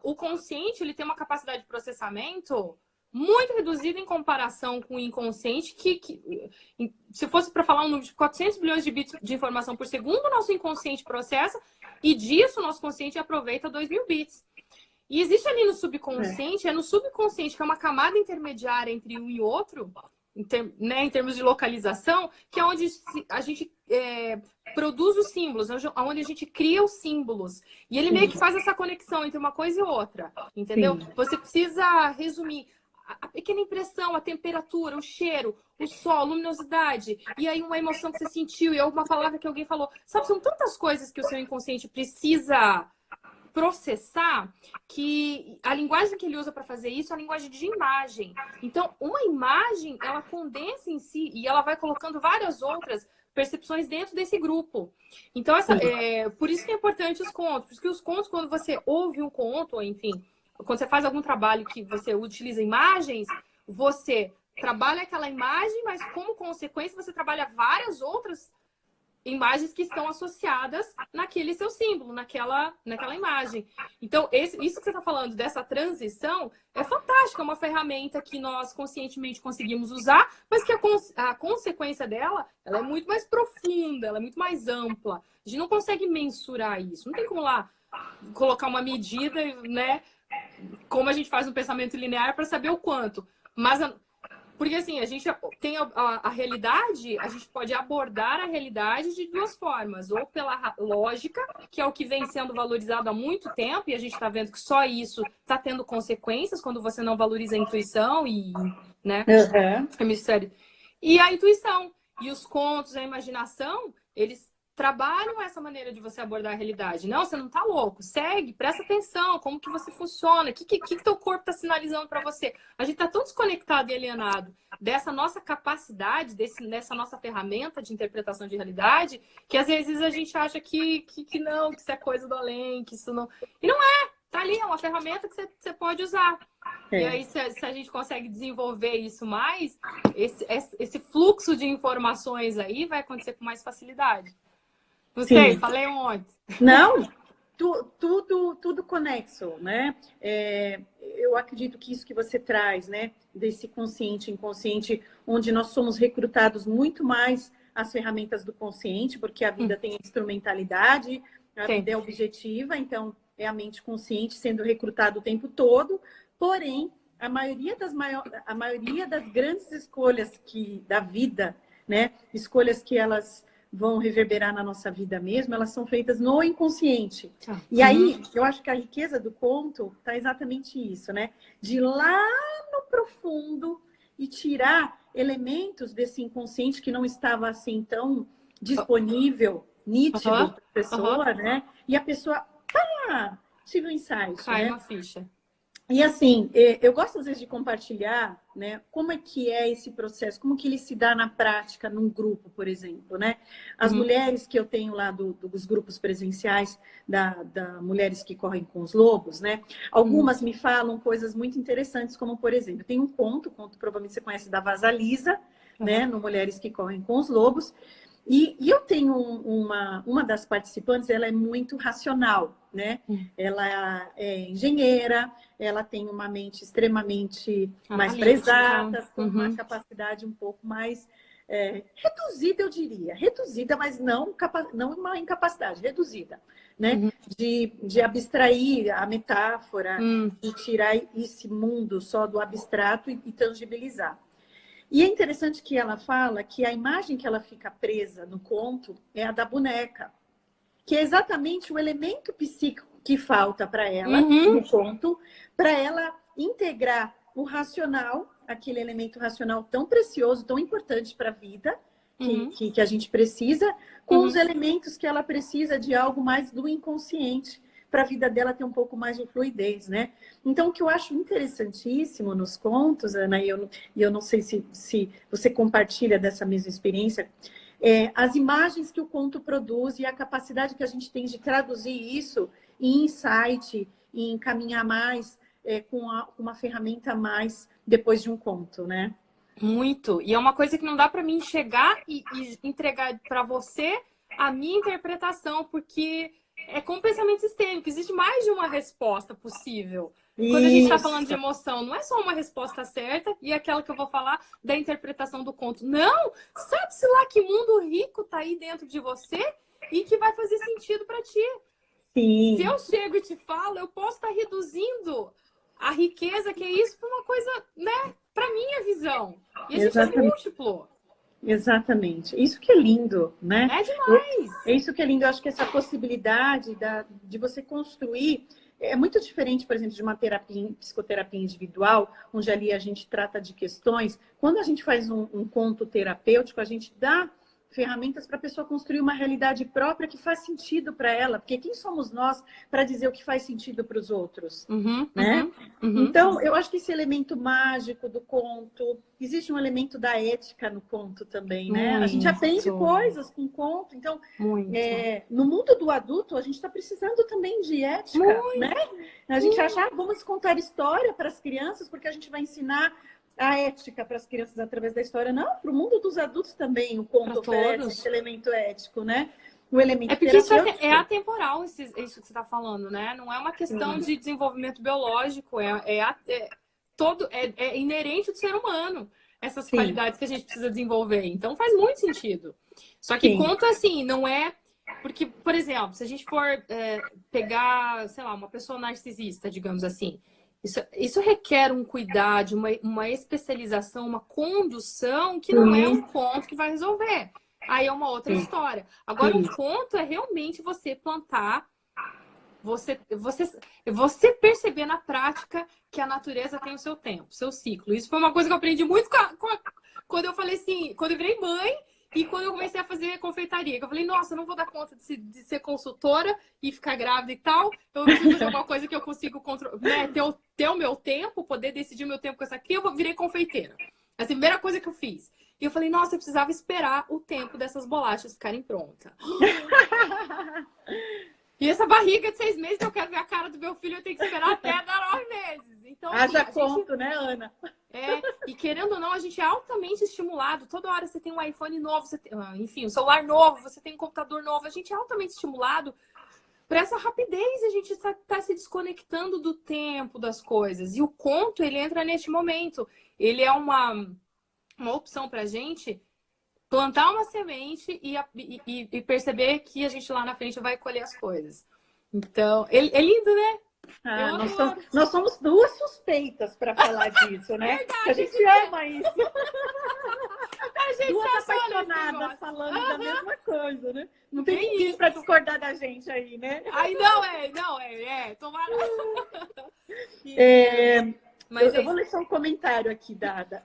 Speaker 2: o consciente ele tem uma capacidade de processamento muito reduzida em comparação com o inconsciente, que se fosse para falar um número de 400 bilhões de bits de informação por segundo, o nosso inconsciente processa, e disso o nosso consciente aproveita 2.000 bits. E existe ali no subconsciente, é no subconsciente, que é uma camada intermediária entre um e outro, em termos de localização, que é onde a gente produz os símbolos, onde a gente cria os símbolos. E ele meio que faz essa conexão entre uma coisa e outra, entendeu? Sim. Você precisa resumir a pequena impressão, a temperatura, o cheiro, o sol, a luminosidade, e aí uma emoção que você sentiu, e alguma palavra que alguém falou. Sabe, são tantas coisas que o seu inconsciente precisa processar, que a linguagem que ele usa para fazer isso é a linguagem de imagem. Então, uma imagem, ela condensa em si e ela vai colocando várias outras percepções dentro desse grupo. Então, por isso que é importante os contos. Porque os contos, quando você ouve um conto, enfim, quando você faz algum trabalho que você utiliza imagens, você trabalha aquela imagem, mas como consequência você trabalha várias outras imagens que estão associadas naquele seu símbolo, naquela imagem. Então, isso que você está falando dessa transição é fantástico, é uma ferramenta que nós conscientemente conseguimos usar, mas que a consequência dela, ela é muito mais profunda, ela é muito mais ampla. A gente não consegue mensurar isso. Não tem como lá colocar uma medida, né? Como a gente faz no pensamento linear para saber o quanto. Mas porque assim, a gente tem a realidade, a gente pode abordar a realidade de duas formas. Ou pela lógica, que é o que vem sendo valorizado há muito tempo, e a gente está vendo que só isso está tendo consequências quando você não valoriza a intuição e, né, hemisfério. E a intuição. E os contos, a imaginação, eles trabalham essa maneira de você abordar a realidade. Não, você não tá louco. Segue, presta atenção, como que você funciona, o que teu corpo tá sinalizando para você. A gente tá tão desconectado e alienado dessa nossa capacidade, dessa nossa ferramenta de interpretação de realidade, que às vezes a gente acha que não, que isso é coisa do além, que isso não... E não é! Tá ali, é uma ferramenta que você pode usar. E aí, se a gente consegue desenvolver isso mais, esse fluxo de informações aí vai acontecer com mais facilidade. Não sei, falei um monte.
Speaker 1: Não, tudo conexo, né? Eu acredito que isso que você traz, né? Desse consciente, inconsciente, onde nós somos recrutados muito mais às ferramentas do consciente, porque a vida tem instrumentalidade, a vida é objetiva, então é a mente consciente sendo recrutada o tempo todo, porém, a maioria das grandes escolhas da vida, né? Escolhas que elas vão reverberar na nossa vida mesmo, elas são feitas no inconsciente. E aí, eu acho que a riqueza do conto está exatamente isso, né? De ir lá no profundo e tirar elementos desse inconsciente que não estava assim tão disponível, nítido para a pessoa, né? E a pessoa, tive um insight,
Speaker 2: cai
Speaker 1: né?
Speaker 2: uma ficha.
Speaker 1: E assim, eu gosto às vezes de compartilhar, né, como é que é esse processo, como que ele se dá na prática num grupo, por exemplo, né? As mulheres que eu tenho lá dos grupos presenciais, da Mulheres que Correm com os Lobos, né? Algumas me falam coisas muito interessantes, como, por exemplo, tem um conto provavelmente você conhece, da Vasalisa, né, no Mulheres que Correm com os Lobos. E eu tenho uma das participantes, ela é muito racional, né? Ela é engenheira, ela tem uma mente extremamente mais prezada, com uma capacidade um pouco mais reduzida, eu diria. Reduzida, mas não uma incapacidade, reduzida, né? De abstrair a metáfora, de tirar esse mundo só do abstrato e tangibilizar. E é interessante que ela fala que a imagem que ela fica presa no conto é a da boneca. que é exatamente o elemento psíquico que falta para ela, no conto, para ela integrar o racional, aquele elemento racional tão precioso, tão importante para a vida, que a gente precisa, com os elementos que ela precisa de algo mais do inconsciente, para a vida dela ter um pouco mais de fluidez, né? Então, o que eu acho interessantíssimo nos contos, Ana, e eu não sei se você compartilha dessa mesma experiência, as imagens que o conto produz e a capacidade que a gente tem de traduzir isso em insight, em encaminhar mais com uma ferramenta a mais depois de um conto, né?
Speaker 2: Muito. E é uma coisa que não dá para mim chegar e entregar para você a minha interpretação, porque é com pensamento sistêmico. Existe mais de uma resposta possível. Quando a gente está falando de emoção, não é só uma resposta certa e aquela que eu vou falar da interpretação do conto. Não! Sabe-se lá que mundo rico tá aí dentro de você e que vai fazer sentido para ti.
Speaker 1: Sim.
Speaker 2: Se eu chego e te falo, eu posso estar reduzindo a riqueza que é isso para uma coisa, né? Para minha visão. E a gente é múltiplo.
Speaker 1: Exatamente. Isso que é lindo, né?
Speaker 2: É demais.
Speaker 1: É isso que é lindo. Eu acho que essa possibilidade de você construir é muito diferente, por exemplo, de uma psicoterapia individual, onde ali a gente trata de questões. Quando a gente faz um conto terapêutico, a gente dá ferramentas para a pessoa construir uma realidade própria que faz sentido para ela, porque quem somos nós para dizer o que faz sentido para os outros, né? Então, eu acho que esse elemento mágico do conto, existe um elemento da ética no conto também, né? A gente aprende coisas com conto, então, no mundo do adulto, a gente está precisando também de ética, né? A gente acha, vamos contar história para as crianças, porque a gente vai ensinar a ética para as crianças através da história. Não, para o mundo dos adultos também, o conto oferece esse elemento ético, né? O elemento
Speaker 2: porque isso é atemporal, isso que você está falando, né? Não é uma questão de desenvolvimento biológico, é inerente do ser humano, essas qualidades que a gente precisa desenvolver. Então faz muito sentido. Só que conto assim, não é... Porque, por exemplo, se a gente for pegar, sei lá, uma pessoa narcisista, digamos assim, isso requer um cuidado, uma especialização, uma condução que não é um conto que vai resolver. Aí é uma outra história. Agora, um conto é realmente você plantar, você perceber na prática que a natureza tem o seu tempo, o seu ciclo. Isso foi uma coisa que eu aprendi muito quando eu falei assim, quando eu virei mãe. E quando eu comecei a fazer confeitaria, que eu falei, nossa, eu não vou dar conta de ser consultora e ficar grávida e tal. Eu preciso fazer alguma coisa que eu consigo né, ter o meu tempo, poder decidir o meu tempo com essa aqui. Eu virei confeiteira. Essa é a primeira coisa que eu fiz. E eu falei, nossa, eu precisava esperar o tempo dessas bolachas ficarem prontas. E essa barriga de 6 meses que eu quero ver a cara do meu filho, eu tenho que esperar até dar 9 meses. Então,
Speaker 1: haja conto, né, Ana?
Speaker 2: E querendo ou não, a gente é altamente estimulado. Toda hora você tem um iPhone novo, enfim, um celular novo, você tem um computador novo. A gente é altamente estimulado para essa rapidez. A gente está se desconectando do tempo das coisas. E o conto, ele entra neste momento. Ele é uma opção para a gente plantar uma semente e perceber que a gente lá na frente vai colher as coisas. Então, é lindo, né?
Speaker 1: Nós somos duas suspeitas para falar disso, né?
Speaker 2: Verdade,
Speaker 1: a gente ama isso.
Speaker 2: A gente
Speaker 1: duas apaixonadas falando da mesma coisa, né? Não tem ninguém para discordar da gente aí, né?
Speaker 2: Aí não é. Tomara.
Speaker 1: Mas eu vou ler só um comentário aqui,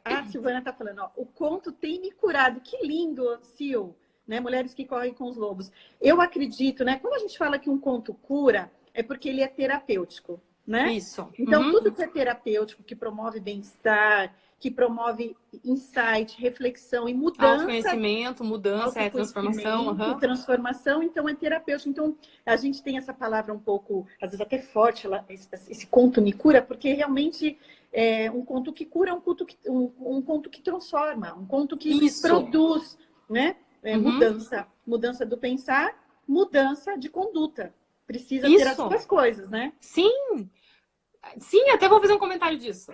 Speaker 1: a Silvana está falando, ó, o conto tem me curado. Que lindo, Sil, né? Mulheres que correm com os lobos. Eu acredito, né? Quando a gente fala que um conto cura, é porque ele é terapêutico, né?
Speaker 2: Isso.
Speaker 1: Então, tudo que é terapêutico, que promove bem-estar, que promove insight, reflexão e mudança.
Speaker 2: Autoconhecimento, mudança, transformação.
Speaker 1: Transformação, então é terapêutico. Então, a gente tem essa palavra um pouco, às vezes até forte, esse conto me cura, porque realmente é um conto que cura, um conto que transforma, um conto que produz, né? Mudança do pensar, mudança de conduta. Precisa ter as duas coisas, né?
Speaker 2: Sim, até vou fazer um comentário disso.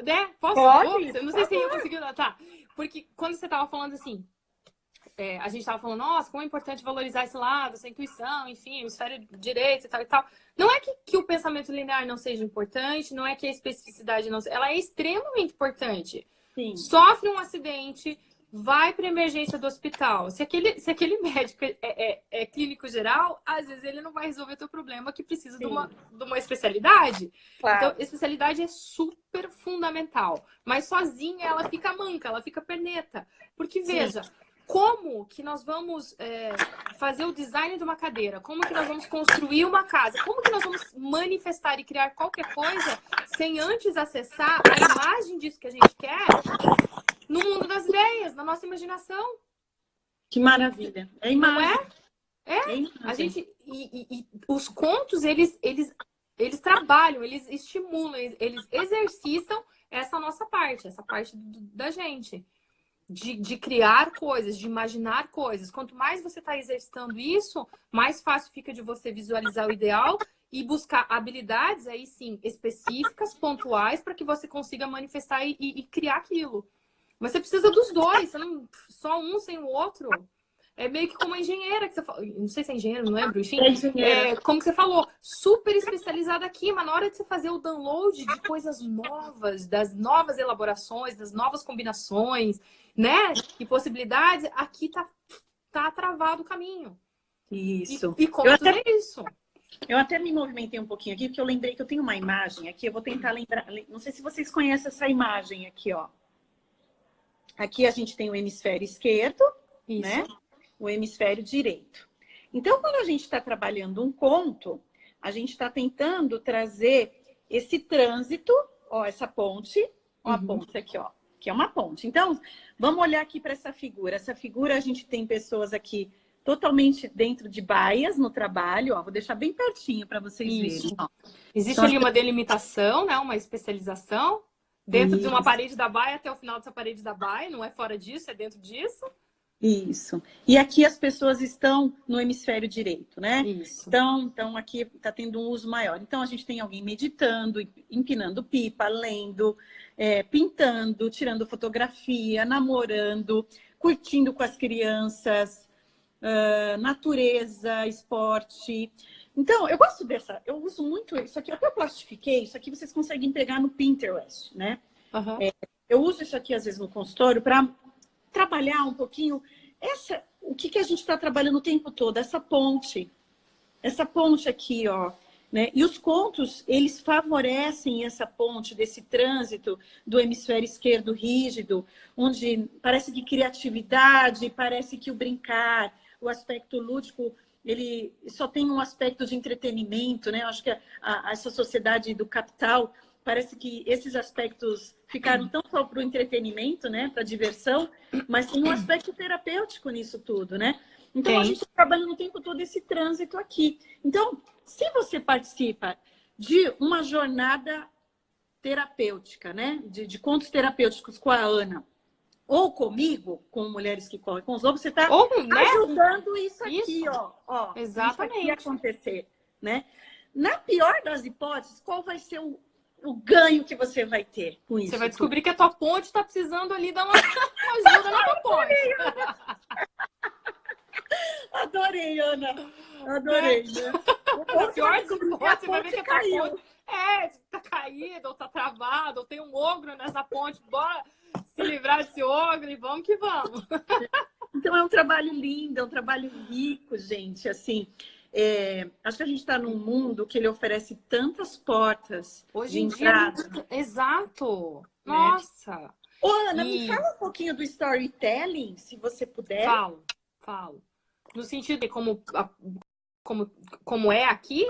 Speaker 2: Né? Posso?
Speaker 1: Pode?
Speaker 2: Não sei se eu consegui. Tá. Porque quando você estava falando assim, a gente estava falando, nossa, como é importante valorizar esse lado, essa intuição, enfim, hemisfério direito e tal e tal. Não é que o pensamento linear não seja importante, não é que a especificidade não seja. Ela é extremamente importante.
Speaker 1: Sim.
Speaker 2: Sofre um acidente, vai para emergência do hospital. Se aquele médico é clínico geral, às vezes ele não vai resolver teu problema que precisa de uma especialidade.
Speaker 1: Claro.
Speaker 2: Então, especialidade é super fundamental. Mas sozinha ela fica manca, ela fica perneta. Porque, veja, como que nós vamos fazer o design de uma cadeira? Como que nós vamos construir uma casa? Como que nós vamos manifestar e criar qualquer coisa sem antes acessar a imagem disso que a gente quer no mundo das ideias, na nossa imaginação?
Speaker 1: Que maravilha. É imagem.
Speaker 2: Não é? A gente, e os contos, eles trabalham, eles estimulam, eles exercitam essa nossa parte, essa parte da gente. De criar coisas, de imaginar coisas. Quanto mais você está exercitando isso, mais fácil fica de você visualizar o ideal e buscar habilidades, aí sim, específicas, pontuais, para que você consiga manifestar e criar aquilo. Mas você precisa dos dois, você não, só um sem o outro. É meio que como a engenheira que você falou. Não sei se é engenheira, não lembro. Enfim, como que você falou, super especializada aqui, mas na hora de você fazer o download de coisas novas, das novas elaborações, das novas combinações, né? E possibilidades, aqui tá travado o caminho.
Speaker 1: Isso.
Speaker 2: E contos é isso.
Speaker 1: Eu até me movimentei um pouquinho aqui, porque eu lembrei que eu tenho uma imagem aqui. Eu vou tentar lembrar. Não sei se vocês conhecem essa imagem aqui, ó. Aqui a gente tem o hemisfério esquerdo, né? O hemisfério direito. Então, quando a gente está trabalhando um conto, a gente está tentando trazer esse trânsito, ó, essa ponte, ó, a ponte aqui, ó, que é uma ponte. Então, vamos olhar aqui para essa figura. Essa figura, a gente tem pessoas aqui totalmente dentro de baias no trabalho, ó, vou deixar bem pertinho para vocês verem. Ó.
Speaker 2: Existe ali uma delimitação, né? Uma especialização dentro de uma parede da baia até o final dessa parede da baia, não é fora disso, é dentro disso.
Speaker 1: Isso. E aqui as pessoas estão no hemisfério direito, né?
Speaker 2: Isso.
Speaker 1: Então aqui está tendo um uso maior. Então a gente tem alguém meditando, empinando pipa, lendo, pintando, tirando fotografia, namorando, curtindo com as crianças, natureza, esporte. Então, eu gosto dessa, eu uso muito isso aqui, eu até plastifiquei, isso aqui vocês conseguem pegar no Pinterest, né? Eu uso isso aqui às vezes no consultório para trabalhar um pouquinho o que a gente está trabalhando o tempo todo, essa ponte aqui, ó, né? E os contos, eles favorecem essa ponte desse trânsito do hemisfério esquerdo rígido, onde parece que criatividade, parece que o brincar, o aspecto lúdico, ele só tem um aspecto de entretenimento, né? Eu acho que essa sociedade do capital, parece que esses aspectos ficaram tão só para o entretenimento, né? Para a diversão, mas tem um aspecto terapêutico nisso tudo, né? Então, a gente está trabalhando o tempo todo esse trânsito aqui. Então, se você participa de uma jornada terapêutica, né? De contos terapêuticos com a Ana, ou comigo, com Mulheres que Correm com os Lobos, você está ajudando isso aqui, ó.
Speaker 2: Exatamente.
Speaker 1: Isso aqui acontecer, né? Na pior das hipóteses, qual vai ser o ganho que você vai ter com isso?
Speaker 2: Você vai descobrir que a tua ponte está precisando ali dar uma ajuda na tua ponte.
Speaker 1: Adorei, Ana. Adorei, né?
Speaker 2: O pior das hipóteses, você vai ver que a tua ponte tá caída, ou tá travada, ou tem um ogro nessa ponte. Bora se livrar desse ogro e vamos que vamos.
Speaker 1: Então é um trabalho lindo, é um trabalho rico, gente. Assim, acho que a gente está num mundo que ele oferece tantas portas
Speaker 2: hoje em dia. Exato. Nossa.
Speaker 1: Ô, Ana, me fala um pouquinho do storytelling, se você puder.
Speaker 2: Falo. No sentido de como é aqui,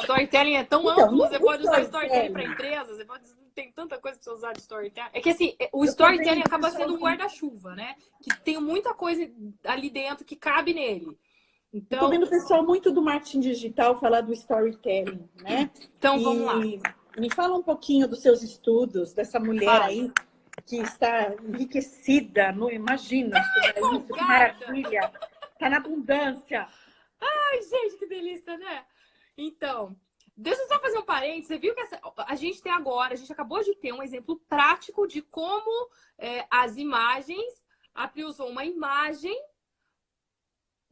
Speaker 2: storytelling é tão amplo, você pode usar storytelling para empresas, tem tanta coisa para você usar de storytelling. É que assim, o storytelling acaba sendo um guarda-chuva, né? Que tem muita coisa ali dentro que cabe nele. Então,
Speaker 1: tô vendo o pessoal muito do marketing digital falar do storytelling, né?
Speaker 2: Então, vamos lá.
Speaker 1: Me fala um pouquinho dos seus estudos, dessa mulher aí que está enriquecida, não imagina, isso, que maravilha, tá na abundância.
Speaker 2: Ai, gente, que delícia, né? Então, deixa eu só fazer um parênteses. Você viu que a gente acabou de ter um exemplo prático de como as imagens, a Pri usou uma imagem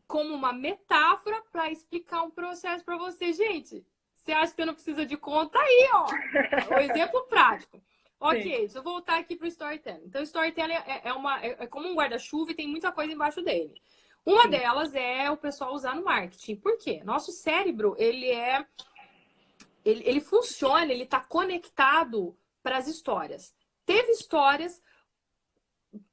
Speaker 2: como uma metáfora para explicar um processo para você. Gente, você acha que você não precisa de conta? Aí, ó, o exemplo prático. Ok, deixa eu voltar aqui para o storytelling. Então, o storytelling é como um guarda-chuva e tem muita coisa embaixo dele. Uma delas é o pessoal usar no marketing. Por quê? Nosso cérebro, ele funciona, ele está conectado para as histórias. Teve histórias,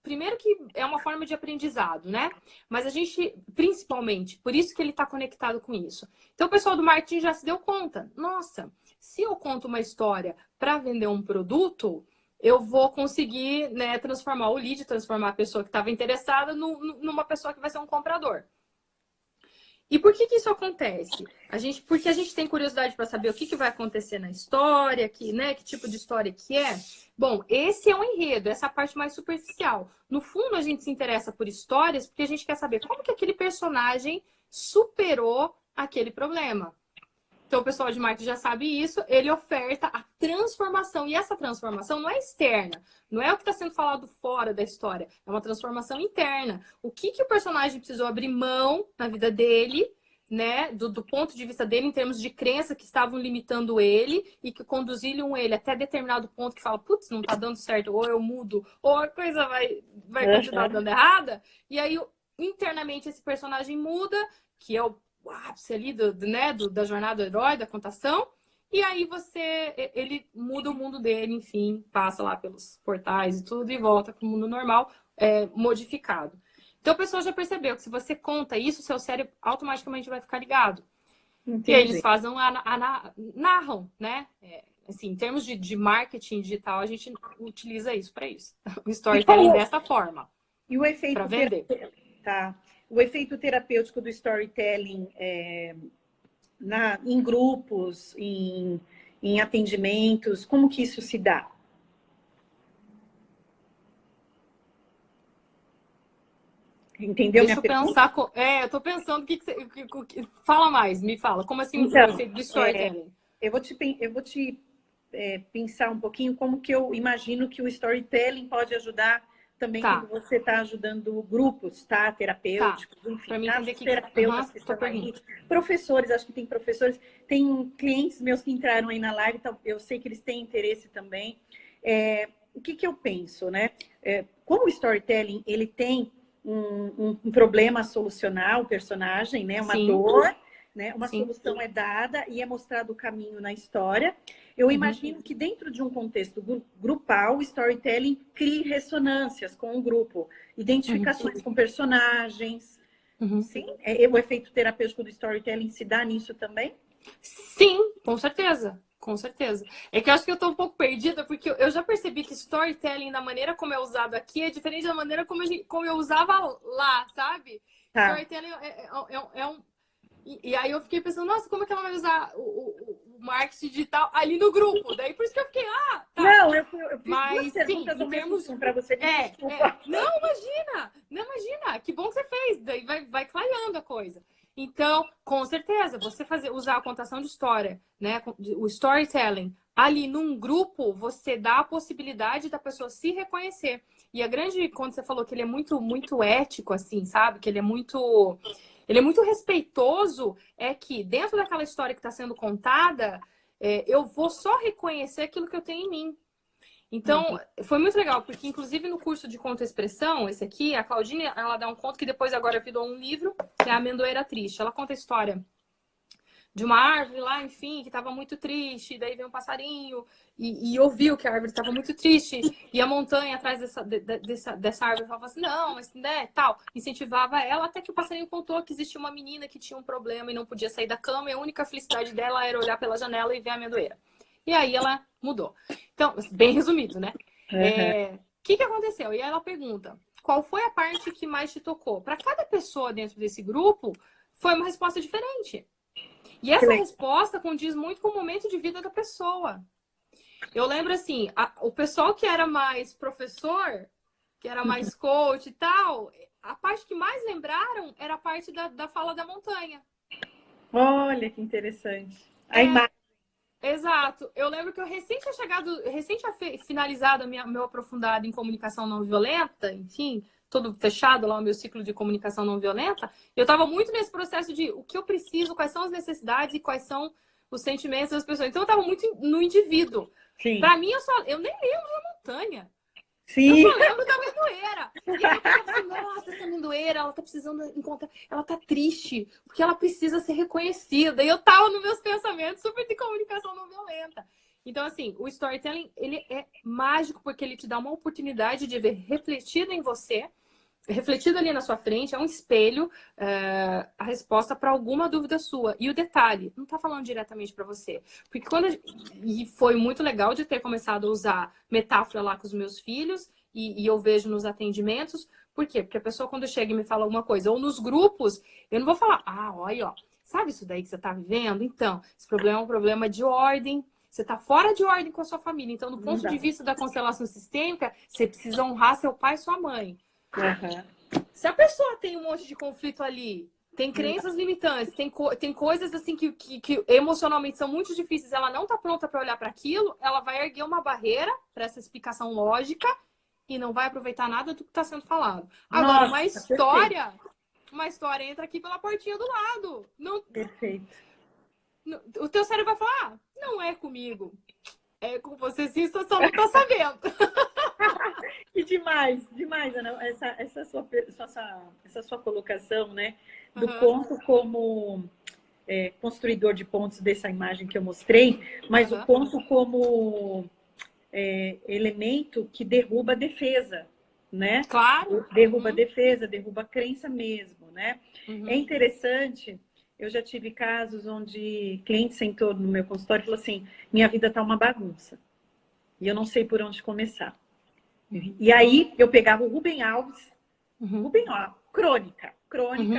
Speaker 2: primeiro que é uma forma de aprendizado, né? Mas a gente, principalmente, por isso que ele está conectado com isso. Então, o pessoal do marketing já se deu conta. Nossa, se eu conto uma história para vender um produto, eu vou conseguir, né, transformar o lead, transformar a pessoa que estava interessada numa pessoa que vai ser um comprador. E por que isso acontece? Porque a gente tem curiosidade para saber o que vai acontecer na história, que tipo de história que é. Bom, esse é um enredo, essa é a parte mais superficial. No fundo, a gente se interessa por histórias porque a gente quer saber como que aquele personagem superou aquele problema. Então, o pessoal de marketing já sabe isso, ele oferta a transformação. E essa transformação não é externa, não é o que está sendo falado fora da história, é uma transformação interna. O que o personagem precisou abrir mão na vida dele, né, do ponto de vista dele, em termos de crença que estavam limitando ele e que conduziram ele até determinado ponto que fala, putz, não está dando certo, ou eu mudo, ou a coisa vai continuar dando errada. E aí, internamente, esse personagem muda, que é o ápice ali da jornada do herói, da contação, e aí ele muda o mundo dele, enfim, passa lá pelos portais e tudo, e volta para o mundo normal, modificado. Então, a pessoa já percebeu que se você conta isso, seu cérebro automaticamente vai ficar ligado. Entendi. E aí eles narram, né? Assim, em termos de marketing digital, a gente utiliza isso para isso. O storytelling dessa forma.
Speaker 1: E o efeito
Speaker 2: para vender.
Speaker 1: Tá. O efeito terapêutico do storytelling em grupos, em atendimentos, como que isso se dá? Entendeu?
Speaker 2: Deixa eu pensar. Eu tô pensando o que fala mais, me fala. Como assim
Speaker 1: então,
Speaker 2: o efeito do storytelling?
Speaker 1: Eu vou te pensar um pouquinho como que eu imagino que o storytelling pode ajudar também quando você está ajudando grupos, tá? Terapêuticos, enfim.
Speaker 2: Pra mim entender
Speaker 1: terapeutas que estão aí. Professores, acho que tem professores. Tem clientes meus que entraram aí na live, então eu sei que eles têm interesse também. O que eu penso, né? Como o storytelling, ele tem um problema a solucionar, o personagem, né? Uma dor, né? Uma solução é dada e é mostrado o caminho na história. Eu imagino que dentro de um contexto grupal, o storytelling crie ressonâncias com o grupo, identificações com personagens. Sim? O efeito terapêutico do storytelling se dá nisso também?
Speaker 2: Sim, com certeza. Com certeza. É que eu acho que eu tô um pouco perdida, porque eu já percebi que storytelling, da maneira como é usado aqui, é diferente da maneira como eu usava lá, sabe? Tá. Storytelling é um... E aí eu fiquei pensando, nossa, como é que ela vai usar o marketing digital ali no grupo? Daí por isso que eu fiquei, tá.
Speaker 1: Não, eu fiz duas perguntas ao mesmo tempo para você. Desculpa.
Speaker 2: Não, imagina. Que bom que você fez. Daí vai clareando a coisa. Então, com certeza, você usar a contação de história, né? O storytelling ali num grupo, você dá a possibilidade da pessoa se reconhecer. E quando você falou que ele é muito, muito ético, assim, sabe? Que ele é muito respeitoso, é que dentro daquela história que está sendo contada, eu vou só reconhecer aquilo que eu tenho em mim. Então, foi muito legal, porque inclusive no curso de conto-expressão, esse aqui, a Claudine, ela dá um conto que depois agora virou um livro, que é A Amendoeira Triste. Ela conta a história de uma árvore lá, enfim, que estava muito triste, daí veio um passarinho e ouviu que a árvore estava muito triste, e a montanha atrás dessa árvore falava assim, não, mas né, tal, incentivava ela, até que o passarinho contou que existia uma menina que tinha um problema e não podia sair da cama, e a única felicidade dela era olhar pela janela e ver a amendoeira. E aí ela mudou. Então, bem resumido, né? Que aconteceu? E aí ela pergunta, qual foi a parte que mais te tocou? Para cada pessoa dentro desse grupo, foi uma resposta diferente. E essa resposta condiz muito com o momento de vida da pessoa. Eu lembro assim, o pessoal que era mais professor, que era mais coach e tal, a parte que mais lembraram era a parte da fala da montanha.
Speaker 1: Olha que interessante. A imagem.
Speaker 2: Exato. Eu lembro que eu recém tinha finalizado meu aprofundado em comunicação não violenta, enfim, todo fechado lá o meu ciclo de comunicação não violenta. Eu estava muito nesse processo de o que eu preciso, quais são as necessidades e quais são os sentimentos das pessoas. Então eu tava muito no indivíduo.
Speaker 1: Sim.
Speaker 2: Pra mim, eu nem lembro da montanha.
Speaker 1: Sim.
Speaker 2: Eu só lembro da amendoeira. E aí eu pensava assim, nossa, essa amendoeira, ela tá precisando encontrar... Ela tá triste, porque ela precisa ser reconhecida. E eu tava nos meus pensamentos super de comunicação não violenta. Então, assim, o storytelling, ele é mágico porque ele te dá uma oportunidade de ver refletido em você, refletido ali na sua frente, é um espelho, a resposta para alguma dúvida sua. E o detalhe, não tá falando diretamente para você. Porque e foi muito legal de ter começado a usar metáfora lá com os meus filhos, e eu vejo nos atendimentos. Por quê? Porque a pessoa, quando chega e me fala alguma coisa, ou nos grupos, eu não vou falar, olha, ó, sabe isso daí que você tá vivendo? Então, esse problema é um problema de ordem. Você está fora de ordem com a sua família. Então, do ponto de vista da constelação sistêmica, você precisa honrar seu pai e sua mãe.
Speaker 1: Uhum.
Speaker 2: Se a pessoa tem um monte de conflito ali, tem crenças limitantes, tem coisas assim que emocionalmente são muito difíceis, ela não está pronta para olhar para aquilo, ela vai erguer uma barreira para essa explicação lógica e não vai aproveitar nada do que está sendo falado. Agora, uma história entra aqui pela portinha do lado. Não,
Speaker 1: perfeito.
Speaker 2: O teu cérebro vai falar, não é comigo. É com você sim, você só não tá sabendo.
Speaker 1: Que demais, Ana. Essa sua colocação, né? Do ponto como construidor de pontos dessa imagem que eu mostrei, mas o ponto como elemento que derruba a defesa, né?
Speaker 2: Claro.
Speaker 1: Derruba a defesa, derruba a crença mesmo, né? É interessante... Eu já tive casos onde cliente sentou no meu consultório e falou assim, minha vida está uma bagunça. E eu não sei por onde começar. E aí eu pegava o Rubem Alves, crônica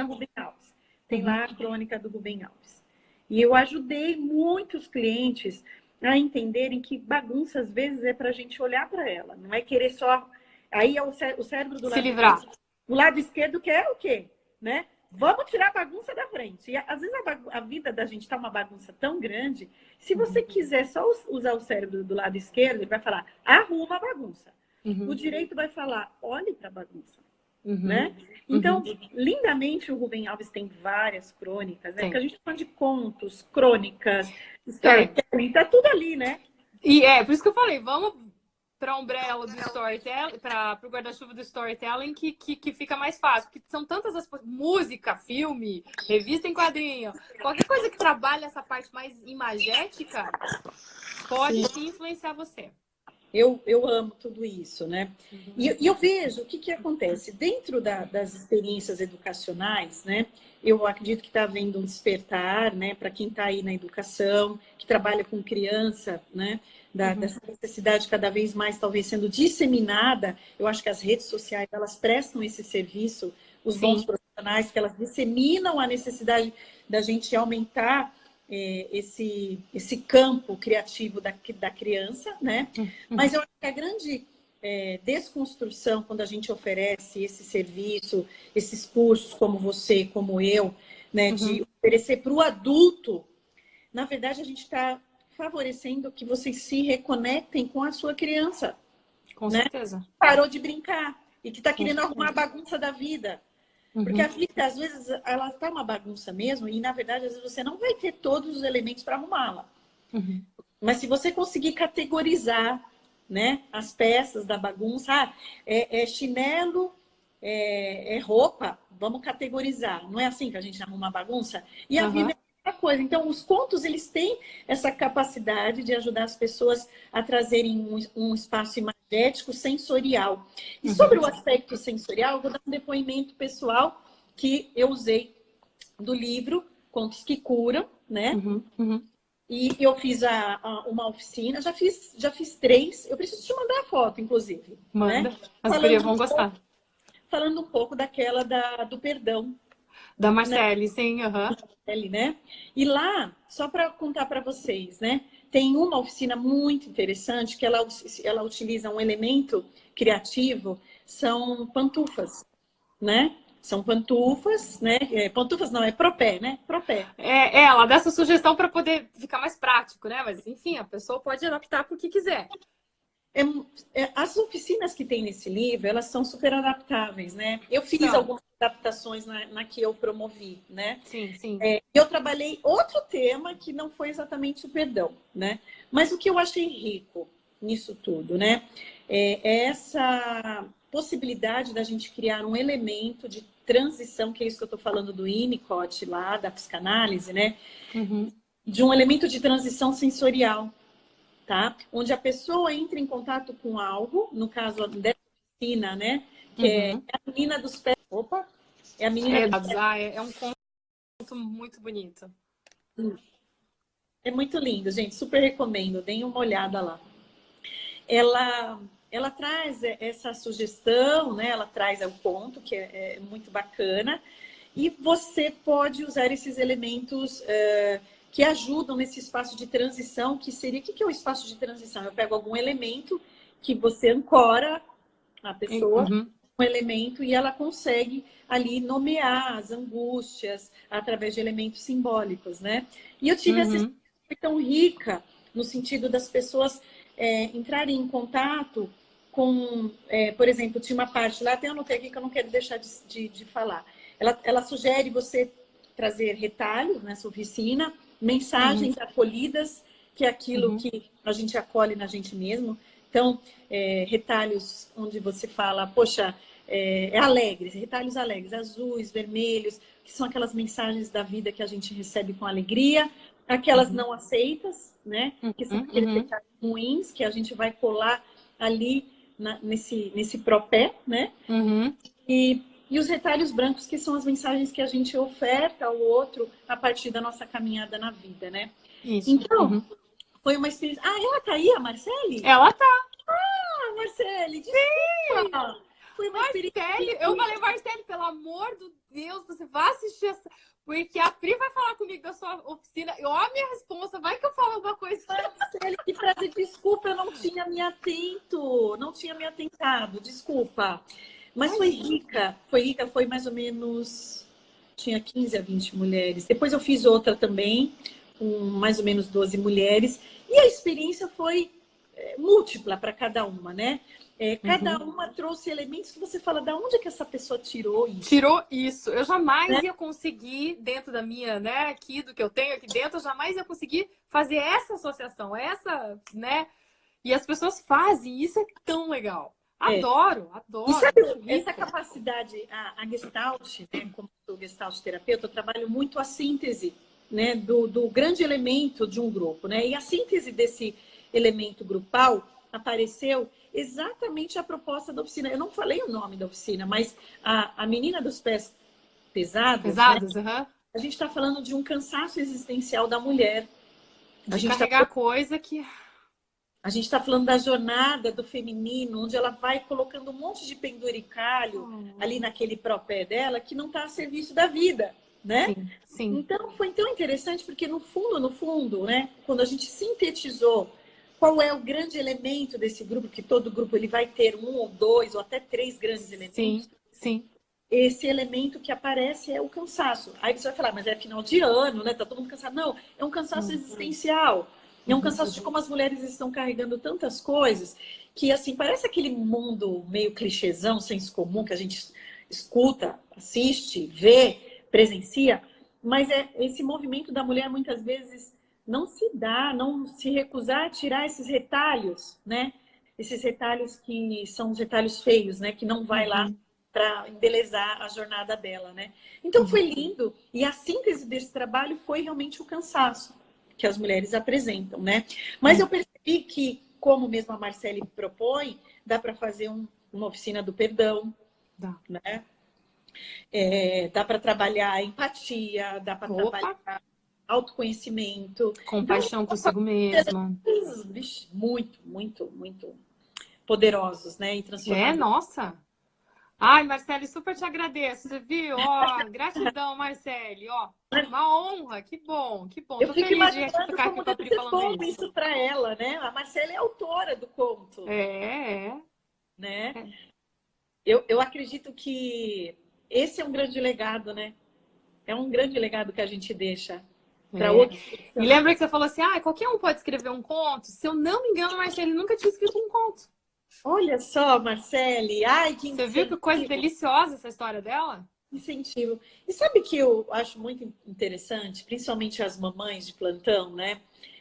Speaker 1: Rubem Alves. Tem lá a crônica do Rubem Alves. E eu ajudei muitos clientes a entenderem que bagunça, às vezes, é para a gente olhar para ela. Não é querer só... Aí é o cérebro do lado...
Speaker 2: Se livrar.
Speaker 1: O lado esquerdo quer o quê? Né? Vamos tirar a bagunça da frente. E às vezes a vida da gente está uma bagunça tão grande. Se você quiser só usar o cérebro do lado esquerdo, ele vai falar, arruma a bagunça. O direito vai falar, olhe para a bagunça. Né? Então, lindamente, o Rubem Alves tem várias crônicas, né? Porque a gente fala de contos, crônicas, storytelling, tá tudo ali, né?
Speaker 2: E por isso que eu falei, vamos para a umbrella do storytelling, para o guarda-chuva do storytelling, que fica mais fácil. Porque são tantas as música, filme, revista em quadrinho, qualquer coisa que trabalhe essa parte mais imagética, pode sim influenciar você.
Speaker 1: Eu amo tudo isso, né? E eu vejo o que acontece dentro das experiências educacionais, né? Eu acredito que está havendo um despertar, né? Para quem está aí na educação, que trabalha com criança, né? Dessa necessidade cada vez mais talvez sendo disseminada. Eu acho que as redes sociais, elas prestam esse serviço, os bons profissionais, que elas disseminam a necessidade da gente aumentar esse campo criativo da criança, né? Mas eu acho que a grande desconstrução, quando a gente oferece esse serviço, esses cursos como você, como eu, né? De oferecer para o adulto, na verdade a gente está favorecendo que vocês se reconectem com a sua criança.
Speaker 2: Com certeza.
Speaker 1: Parou de brincar e que está querendo arrumar a bagunça da vida. Porque a vida, às vezes, ela está uma bagunça mesmo e, na verdade, às vezes você não vai ter todos os elementos para arrumá-la. Mas se você conseguir categorizar, né, as peças da bagunça, é chinelo, é roupa, vamos categorizar. Não é assim que a gente arruma a bagunça? E a vida é outra coisa. Então, os contos, eles têm essa capacidade de ajudar as pessoas a trazerem um espaço imagético, sensorial. E sobre o aspecto sensorial, eu vou dar um depoimento pessoal que eu usei do livro Contos que Curam, né? E eu fiz uma oficina, já fiz 3. Eu preciso te mandar a foto, inclusive.
Speaker 2: Manda,
Speaker 1: né?
Speaker 2: as gurias vão gostar.
Speaker 1: Falando um pouco daquela do perdão.
Speaker 2: Da Marcele, sim,
Speaker 1: né? E lá, só para contar para vocês, né? Tem uma oficina muito interessante que ela utiliza um elemento criativo, são pantufas, né? São pantufas, né? Pantufas não, é propé, né? Propé.
Speaker 2: Ela dá essa sugestão para poder ficar mais prático, né? Mas, enfim, a pessoa pode adaptar para o que quiser.
Speaker 1: As oficinas que tem nesse livro, elas são super adaptáveis, né? Eu fiz
Speaker 2: São.
Speaker 1: algumas adaptações na que eu promovi, né?
Speaker 2: Sim, sim.
Speaker 1: Eu trabalhei outro tema que não foi exatamente o perdão, né? Mas o que eu achei rico nisso tudo, né? É essa possibilidade da gente criar um elemento de transição, que é isso que eu estou falando do Winnicott lá, da psicanálise, né?
Speaker 2: Uhum.
Speaker 1: De um elemento de transição sensorial, tá? Onde a pessoa entra em contato com algo, no caso dessa oficina, né? Que é
Speaker 2: Uhum.
Speaker 1: a menina dos pés. Opa! É a menina dos pés.
Speaker 2: É um conto muito bonito.
Speaker 1: É muito lindo, gente. Super recomendo. Deem uma olhada lá. Ela traz essa sugestão, né? Ela traz o conto, que é muito bacana. E você pode usar esses elementos que ajudam nesse espaço de transição, que seria... O que é o espaço de transição? Eu pego algum elemento que você ancora a pessoa,
Speaker 2: Uhum.
Speaker 1: um elemento, e ela consegue ali nomear as angústias através de elementos simbólicos, né? E eu tive essa
Speaker 2: Uhum.
Speaker 1: experiência tão rica no sentido das pessoas entrarem em contato com, por exemplo, tinha uma parte lá, até anotei aqui que eu não quero deixar de falar. Ela sugere você trazer retalhos nessa oficina,
Speaker 2: Uhum.
Speaker 1: mensagens acolhidas, que é aquilo
Speaker 2: Uhum.
Speaker 1: que a gente acolhe na gente mesmo. Então, retalhos onde você fala, poxa, alegres, retalhos alegres, azuis, vermelhos, que são aquelas mensagens da vida que a gente recebe com alegria, aquelas
Speaker 2: Uhum.
Speaker 1: não aceitas, né? Que são
Speaker 2: Uhum.
Speaker 1: aqueles
Speaker 2: Uhum.
Speaker 1: retalhos ruins que a gente vai colar ali nesse propé, né?
Speaker 2: Uhum.
Speaker 1: E os retalhos brancos, que são as mensagens que a gente oferta ao outro a partir da nossa caminhada na vida, né?
Speaker 2: Isso.
Speaker 1: Então,
Speaker 2: Uhum.
Speaker 1: foi uma experiência. Ah, ela tá aí, a Marcele?
Speaker 2: Ela tá.
Speaker 1: Ah, Marcele, desculpa! Foi uma experiência
Speaker 2: Marcele, eu
Speaker 1: muito.
Speaker 2: falei, Marcele, pelo amor de Deus, você vai assistir essa. Porque a Pri vai falar comigo da sua oficina. Ó, a minha resposta, vai que eu falo alguma coisa.
Speaker 1: Marcele, que prazer, desculpa, eu não tinha me atento, não tinha me atentado, desculpa. Mas
Speaker 2: Imagina.
Speaker 1: foi rica, foi mais ou menos. Tinha 15 a 20 mulheres. Depois eu fiz outra também, com mais ou menos 12 mulheres. E a experiência foi múltipla para cada uma, né? Cada
Speaker 2: Uhum.
Speaker 1: uma trouxe elementos que você fala, da onde é que essa pessoa tirou isso?
Speaker 2: Tirou isso. Eu jamais
Speaker 1: Né?
Speaker 2: ia conseguir, dentro da minha, né, aqui, do que eu tenho aqui dentro, eu jamais ia conseguir fazer essa associação, essa, né? E as pessoas fazem, isso é tão legal.
Speaker 1: É.
Speaker 2: Adoro,
Speaker 1: E
Speaker 2: adoro,
Speaker 1: sabe,
Speaker 2: acho
Speaker 1: essa
Speaker 2: rico.
Speaker 1: capacidade, a Gestalt, né, como sou Gestalt terapeuta, eu trabalho muito a síntese, né, do grande elemento de um grupo, né? E a síntese desse elemento grupal apareceu exatamente a proposta da oficina. Eu não falei o nome da oficina, mas a menina dos pés pesados, né?
Speaker 2: Pesados, aham.
Speaker 1: A gente está falando de um cansaço existencial da mulher. A
Speaker 2: De
Speaker 1: gente está
Speaker 2: carregar coisa que.
Speaker 1: A gente está falando da jornada do feminino, onde ela vai colocando um monte de penduricalho ali
Speaker 2: Oh.
Speaker 1: naquele propé dela que não está a serviço da vida, né?
Speaker 2: Sim, sim.
Speaker 1: Então foi tão interessante porque no fundo, né, quando a gente sintetizou qual é o grande elemento desse grupo, que todo grupo ele vai ter um ou dois ou até três grandes elementos,
Speaker 2: Sim, sim.
Speaker 1: esse elemento que aparece é o cansaço. Aí você vai falar, mas é final de ano, né? Tá todo mundo cansado. Não, é um cansaço
Speaker 2: Hum.
Speaker 1: existencial. É um
Speaker 2: Uhum.
Speaker 1: cansaço de como as mulheres estão carregando tantas coisas que, assim, parece aquele mundo meio clichêzão, senso comum, que a gente escuta, assiste, vê, presencia, mas esse movimento da mulher muitas vezes não se dá, não se recusar a tirar esses retalhos, né? Esses retalhos que são os retalhos feios, né? Que não vai lá
Speaker 2: Uhum.
Speaker 1: para embelezar a jornada dela, né? Então foi
Speaker 2: Uhum.
Speaker 1: lindo e a síntese desse trabalho foi realmente o cansaço que as mulheres apresentam, né? Mas eu
Speaker 2: Uhum.
Speaker 1: percebi que, como mesmo a Marcele propõe, dá para fazer uma oficina do perdão,
Speaker 2: Dá.
Speaker 1: né? Dá para trabalhar a empatia, dá para trabalhar
Speaker 2: Opa!
Speaker 1: autoconhecimento. Então,
Speaker 2: Compaixão consigo mesma.
Speaker 1: vixe, muito, muito, muito poderosos, né? E
Speaker 2: É,
Speaker 1: transformadores.
Speaker 2: nossa. Ai, Marcele, super te agradeço. Você viu? Ó, gratidão, Marcele. Ó, uma honra. Que bom, que bom.
Speaker 1: Eu
Speaker 2: Tô
Speaker 1: fico
Speaker 2: feliz de
Speaker 1: imaginando
Speaker 2: ficar aqui
Speaker 1: como
Speaker 2: com a
Speaker 1: deve
Speaker 2: Pri
Speaker 1: ser
Speaker 2: falando
Speaker 1: bom
Speaker 2: isso.
Speaker 1: isso para ela, né? A Marcela é autora do conto,
Speaker 2: É.
Speaker 1: né?
Speaker 2: É.
Speaker 1: Eu acredito que esse é um grande legado, né? É um grande legado que a gente deixa. para
Speaker 2: É.
Speaker 1: outros
Speaker 2: E
Speaker 1: profissionais.
Speaker 2: lembra que você falou assim, ah, qualquer um pode escrever um conto? Se eu não me engano, a Marcele nunca tinha escrito um conto.
Speaker 1: Olha só, Marcele, ai, que
Speaker 2: Você viu que coisa
Speaker 1: incentivo,
Speaker 2: deliciosa essa história dela?
Speaker 1: incentivo. E sabe que eu acho muito interessante, principalmente as mamães de plantão, né?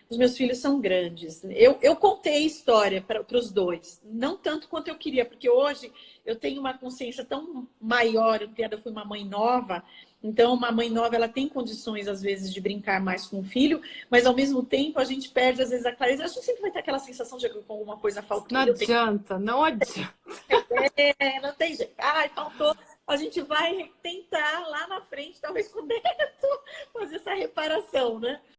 Speaker 1: Os meus filhos são grandes. Eu contei história para os dois, não tanto quanto eu queria, porque hoje eu tenho uma consciência tão maior. Eu fui uma mãe nova, então uma mãe nova ela tem condições às vezes de brincar mais com o filho, mas ao mesmo tempo a gente perde às vezes a clareza. A gente sempre vai ter aquela sensação de que alguma coisa
Speaker 2: Não
Speaker 1: faltou. Eu tenho
Speaker 2: adianta, não adianta.
Speaker 1: não tem jeito. Ai, faltou. A gente vai tentar lá na frente, talvez com o neto, fazer essa reparação, né?